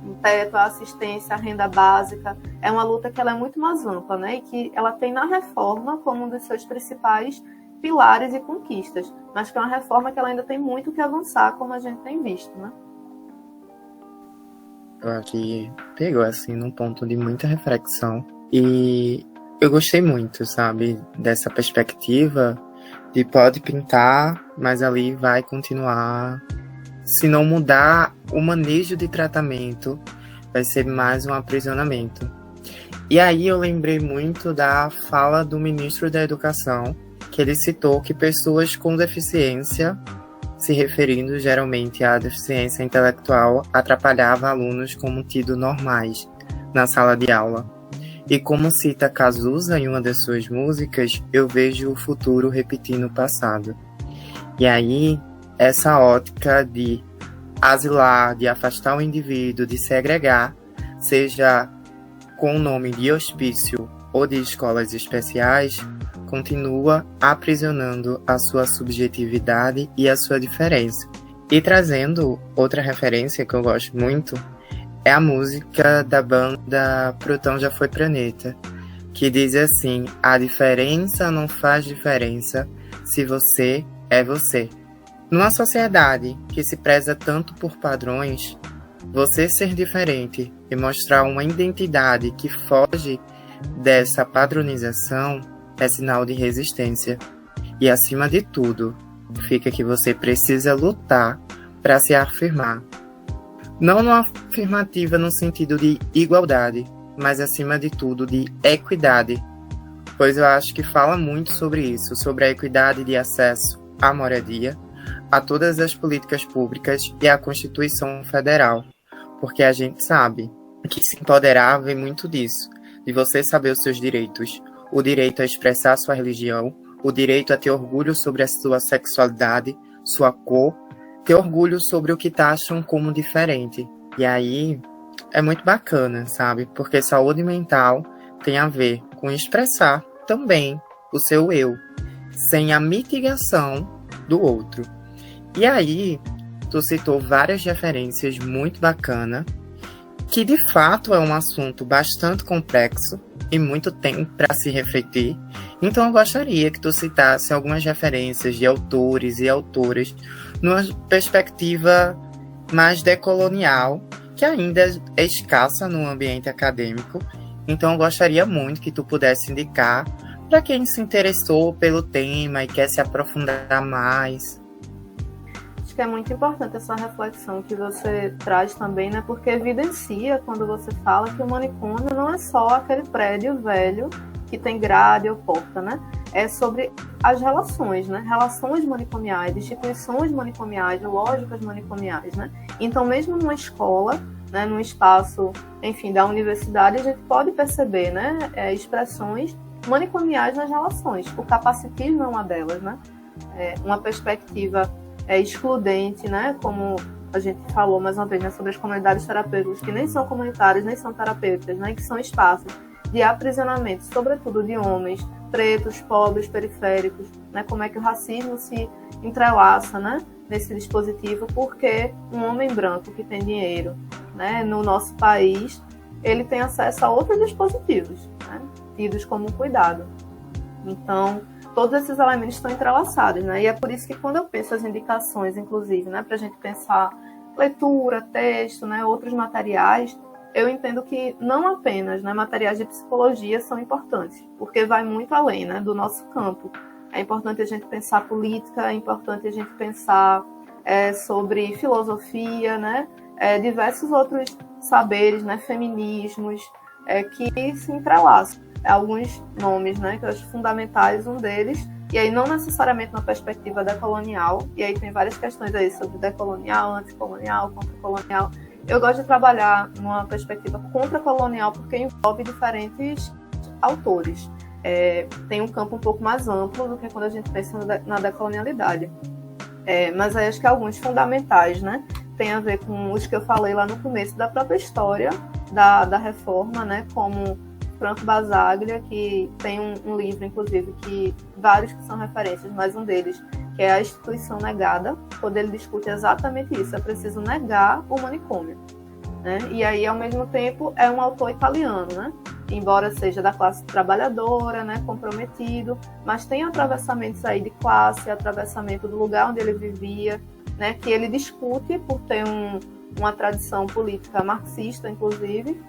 um teto, à assistência, à renda básica. É uma luta que ela é muito mais ampla, né, e que ela tem na reforma como um dos seus principais pilares e conquistas, mas que é uma reforma que ela ainda tem muito que avançar, como a gente tem visto, né? Eu acho que pegou, assim, num ponto de muita reflexão. E eu gostei muito, sabe, dessa perspectiva de pode pintar, mas ali vai continuar. Se não mudar o manejo de tratamento, vai ser mais um aprisionamento. E aí eu lembrei muito da fala do ministro da Educação, que ele citou que pessoas com deficiência, se referindo geralmente à deficiência intelectual, atrapalhava alunos como tido normais na sala de aula. E como cita Cazuza em uma das suas músicas, eu vejo o futuro repetindo o passado. E aí, essa ótica de asilar, de afastar o indivíduo, de segregar, seja com o nome de hospício ou de escolas especiais, continua aprisionando a sua subjetividade e a sua diferença. E trazendo outra referência que eu gosto muito, é a música da banda Plutão Já Foi Planeta, que diz assim: a diferença não faz diferença se você é você. Numa sociedade que se preza tanto por padrões, você ser diferente e mostrar uma identidade que foge dessa padronização é sinal de resistência. E, acima de tudo, fica que você precisa lutar para se afirmar. Não numa afirmativa no sentido de igualdade, mas, acima de tudo, de equidade. Pois eu acho que fala muito sobre isso, sobre a equidade de acesso à moradia, a todas as políticas públicas e à Constituição Federal. Porque a gente sabe que se empoderar vem muito disso, de você saber os seus direitos, o direito a expressar sua religião, o direito a ter orgulho sobre a sua sexualidade, sua cor, ter orgulho sobre o que taxam como diferente. E aí é muito bacana, sabe? Porque saúde mental tem a ver com expressar também o seu eu, sem a mitigação do outro. E aí, tu citou várias referências muito bacanas, que de fato é um assunto bastante complexo e muito tempo para se refletir. Então eu gostaria que tu citasse algumas referências de autores e autoras numa perspectiva mais decolonial, que ainda é escassa no ambiente acadêmico. Então eu gostaria muito que tu pudesse indicar para quem se interessou pelo tema e quer se aprofundar mais. Acho que é muito importante essa reflexão que você traz também, né? Porque evidencia quando você fala que o manicômio não é só aquele prédio velho que tem grade ou porta, né? É sobre as relações, né? Relações manicomiais, instituições manicomiais, lógicas manicomiais, né? Então, mesmo numa escola, né, num espaço, enfim, da universidade, a gente pode perceber, né, expressões manicomiais nas relações. O capacitismo é uma delas, né? Uma perspectiva excludente, né? Como a gente falou mais uma vez, né, sobre as comunidades terapêuticas que nem são comunitárias, nem são terapêuticas, né? Que são espaços de aprisionamento, sobretudo de homens pretos, pobres, periféricos, né? Como é que o racismo se entrelaça, né, nesse dispositivo, porque um homem branco que tem dinheiro, né, no nosso país, ele tem acesso a outros dispositivos, né, tidos como cuidado. Então, todos esses elementos estão entrelaçados, né? E é por isso que quando eu penso as indicações, inclusive, né, para a gente pensar leitura, texto, né, outros materiais, eu entendo que não apenas, né, materiais de psicologia são importantes, porque vai muito além, né, do nosso campo. É importante a gente pensar política, é importante a gente pensar sobre filosofia, né, diversos outros saberes, né, feminismos, que se entrelaçam. Alguns nomes, né, que eu acho fundamentais, um deles, e aí não necessariamente na perspectiva decolonial, e aí tem várias questões aí sobre decolonial, anticolonial, contracolonial. Eu gosto de trabalhar numa perspectiva contracolonial porque envolve diferentes autores. Tem um campo um pouco mais amplo do que quando a gente pensa na decolonialidade. Mas aí acho que alguns fundamentais, né, tem a ver com os que eu falei lá no começo da própria história da reforma, né, como Franco Basaglia, que tem um livro, inclusive, que vários que são referências, mas um deles, que é A Instituição Negada, quando ele discute exatamente isso, é preciso negar o manicômio, né? E aí, ao mesmo tempo, é um autor italiano, né? Embora seja da classe trabalhadora, né, comprometido, mas tem atravessamentos aí de classe, atravessamento do lugar onde ele vivia, né, que ele discute por ter uma tradição política marxista, inclusive,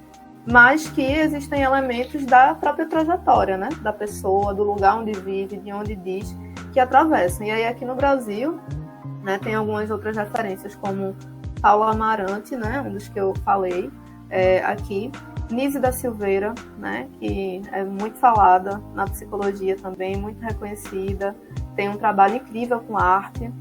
mas que existem elementos da própria trajetória, né, da pessoa, do lugar onde vive, de onde diz, que atravessam. E aí aqui no Brasil, né, tem algumas outras referências, como Paula Amarante, né, um dos que eu falei aqui, Nise da Silveira, né, que é muito falada na psicologia também, muito reconhecida, tem um trabalho incrível com arte,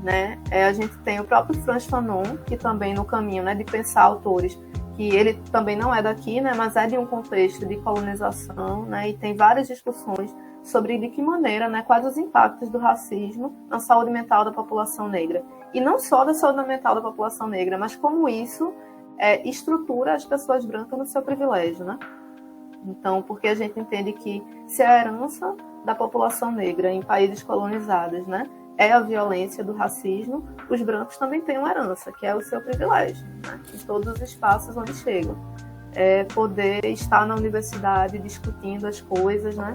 né? A gente tem o próprio Frantz Fanon, que também no caminho, né, de pensar autores, que ele também não é daqui, né, mas é de um contexto de colonização, né, e tem várias discussões sobre de que maneira, né, quais os impactos do racismo na saúde mental da população negra. E não só da saúde mental da população negra, mas como isso estrutura as pessoas brancas no seu privilégio, né? Então, porque a gente entende que se a herança da população negra em países colonizados, né, é a violência do racismo, os brancos também têm uma herança, que é o seu privilégio, né, em todos os espaços onde chegam. Poder estar na universidade discutindo as coisas, né?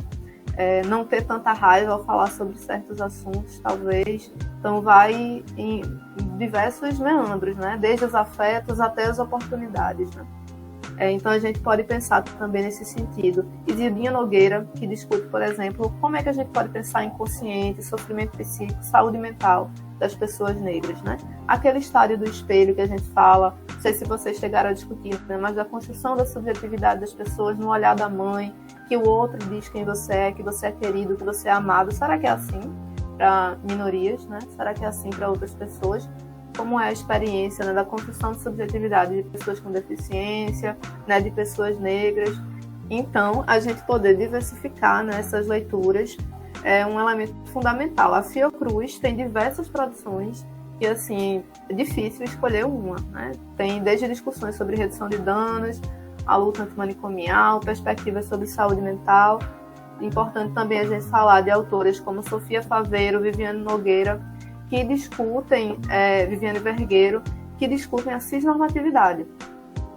Não ter tanta raiva ao falar sobre certos assuntos, talvez. Então, vai em diversos meandros, né? Desde os afetos até as oportunidades, né? Então, a gente pode pensar também nesse sentido. E Zildinha Nogueira, que discute, por exemplo, como é que a gente pode pensar em consciente, sofrimento psíquico, saúde mental das pessoas negras, né? Aquele estádio do espelho que a gente fala, não sei se vocês chegaram a discutir, né? Mas a construção da subjetividade das pessoas no olhar da mãe, que o outro diz quem você é, que você é querido, que você é amado. Será que é assim para minorias, né? Será que é assim para outras pessoas? Como é a experiência, né, da construção de subjetividade de pessoas com deficiência, né, de pessoas negras? Então, a gente poder diversificar, né, essas leituras é um elemento fundamental. A Fiocruz tem diversas produções e, assim, é difícil escolher uma, né? Tem desde discussões sobre redução de danos, a luta antimanicomial, perspectivas sobre saúde mental. Importante também a gente falar de autoras como Sofia Faveiro, Viviane Nogueira, que discutem, Viviane Vergueiro, que discutem a cisnormatividade.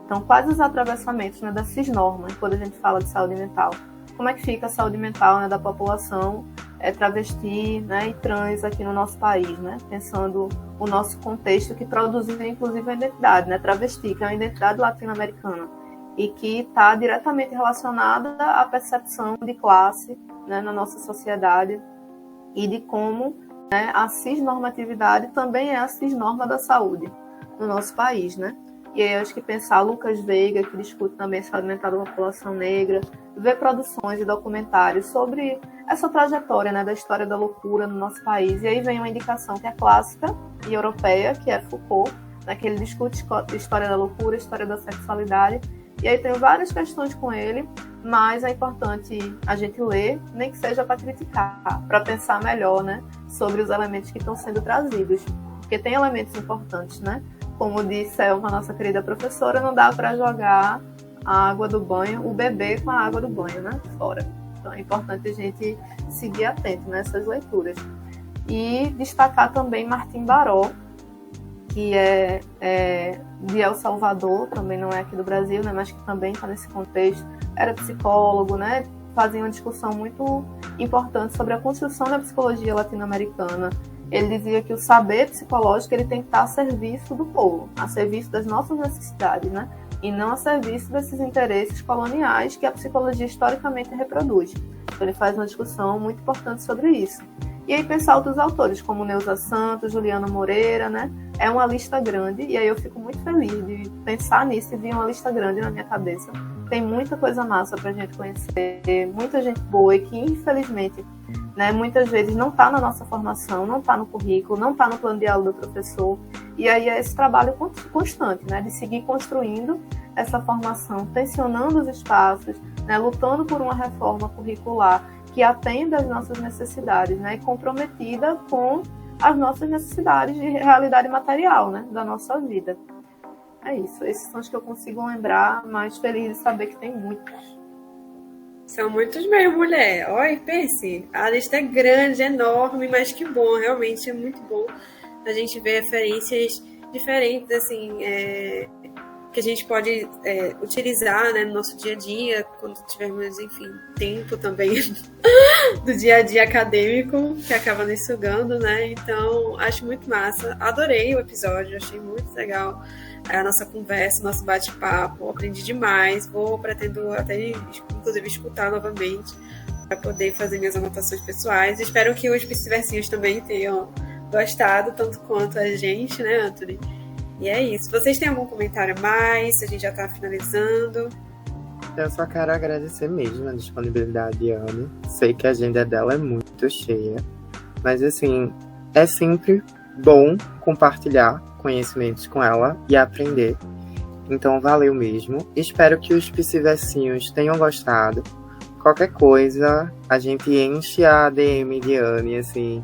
Então, quais os atravessamentos, né, da cisnorma, quando a gente fala de saúde mental? Como é que fica a saúde mental, né, da população travesti, né, e trans aqui no nosso país, né? Pensando o nosso contexto que produziu, inclusive, a identidade, né, travesti, que é uma identidade latino-americana, e que está diretamente relacionada à percepção de classe, né, na nossa sociedade, e de como, né, a cisnormatividade também é a cisnorma da saúde no nosso país, né? E aí acho que pensar Lucas Veiga, que discute também saúde mental da população negra, ver produções e documentários sobre essa trajetória, né, da história da loucura no nosso país. E aí vem uma indicação que é clássica e europeia, que é Foucault, né, que ele discute história da loucura, história da sexualidade. E aí tem várias questões com ele, mas é importante a gente ler, nem que seja para criticar, para pensar melhor, né, sobre os elementos que estão sendo trazidos. Porque tem elementos importantes, né? Como disse Selma, nossa querida professora, não dá para jogar a água do banho, o bebê com a água do banho, né, fora. Então é importante a gente seguir atento nessas leituras. E destacar também Martim Baró, que é de El Salvador, também não é aqui do Brasil, né, mas que também está nesse contexto, era psicólogo, né, fazia uma discussão muito importante sobre a construção da psicologia latino-americana. Ele dizia que o saber psicológico ele tem que estar a serviço do povo, a serviço das nossas necessidades, né, e não a serviço desses interesses coloniais que a psicologia historicamente reproduz. Então ele faz uma discussão muito importante sobre isso. E aí pensar outros autores, como Neuza Santos, Juliana Moreira, né? É uma lista grande, e aí eu fico muito feliz de pensar nisso e vir uma lista grande na minha cabeça. Tem muita coisa massa pra gente conhecer, muita gente boa e que, infelizmente, né, muitas vezes não está na nossa formação, não está no currículo, não está no plano de aula do professor. E aí é esse trabalho constante, né, de seguir construindo essa formação, tensionando os espaços, né, lutando por uma reforma curricular que atenda às nossas necessidades, né, e comprometida com as nossas necessidades de realidade material, né, da nossa vida. É isso, esses são os que eu consigo lembrar, mas feliz de saber que tem muitos. São muitos mesmo, mulher. Olha, pense, a lista é grande, enorme, mas que bom, realmente é muito bom a gente ver referências diferentes, assim, que a gente pode utilizar, né, no nosso dia a dia, quando tivermos, enfim, tempo também do dia a dia acadêmico, que acaba nos sugando, né? Então, acho muito massa. Adorei o episódio, achei muito legal a nossa conversa, o nosso bate-papo. Aprendi demais. Pretendo até, inclusive, escutar novamente para poder fazer minhas anotações pessoais. Espero que os vice-versinhos também tenham gostado, tanto quanto a gente, né, Anthony? E é isso. Vocês têm algum comentário a mais? A gente já está finalizando. Eu só quero agradecer mesmo a disponibilidade de Anne. Sei que a agenda dela é muito cheia, mas assim, é sempre bom compartilhar conhecimentos com ela e aprender. Então valeu mesmo. Espero que os psiversinhos tenham gostado. Qualquer coisa, a gente enche a DM de Anne, assim,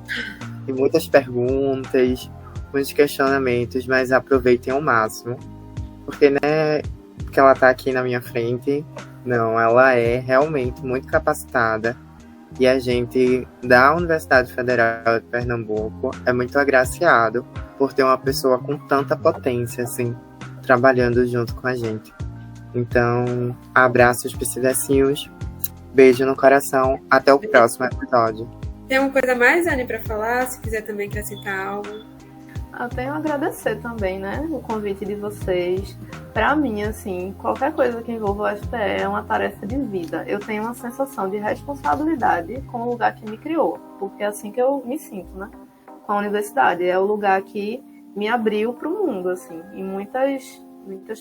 tem muitas perguntas, muitos questionamentos, mas aproveitem ao máximo. Porque, né, que ela tá aqui na minha frente, não, ela é realmente muito capacitada. E a gente da Universidade Federal de Pernambuco é muito agraciado por ter uma pessoa com tanta potência, assim, trabalhando junto com a gente. Então, abraços psiversinhos. Beijo no coração. Até o próximo episódio. Tem alguma coisa mais, Anne, para falar? Se quiser também acrescentar algo. Eu tenho a agradecer também, né, o convite de vocês. Para mim, assim, qualquer coisa que envolva o FPE é uma tarefa de vida. Eu tenho uma sensação de responsabilidade com o lugar que me criou, porque é assim que eu me sinto, né, com a universidade. É o lugar que me abriu para o mundo, assim, em muitas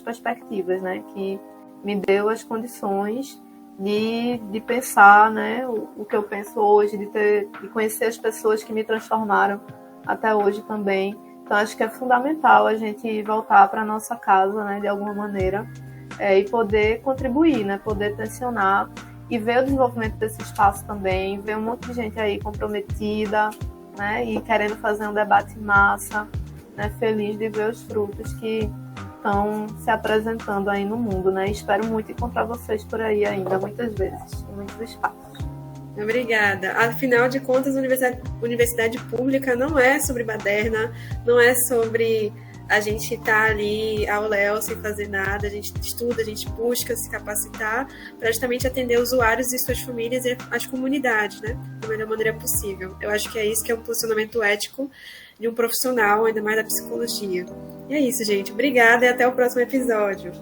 perspectivas, né, que me deu as condições de pensar, né, o que eu penso hoje, de conhecer as pessoas que me transformaram até hoje também. Então, acho que é fundamental a gente voltar para a nossa casa, né, de alguma maneira, e poder contribuir, né, poder tensionar e ver o desenvolvimento desse espaço também, ver um monte de gente aí comprometida, né, e querendo fazer um debate massa, né, feliz de ver os frutos que estão se apresentando aí no mundo, né? Espero muito encontrar vocês por aí ainda, muitas vezes, em muitos espaços. Obrigada. Afinal de contas, a universidade pública não é sobre baderna, não é sobre a gente estar ali ao léu sem fazer nada, a gente estuda, a gente busca se capacitar para justamente atender usuários e suas famílias e as comunidades, né? Da melhor maneira possível. Eu acho que é isso que é um posicionamento ético de um profissional, ainda mais da psicologia. E é isso, gente. Obrigada e até o próximo episódio.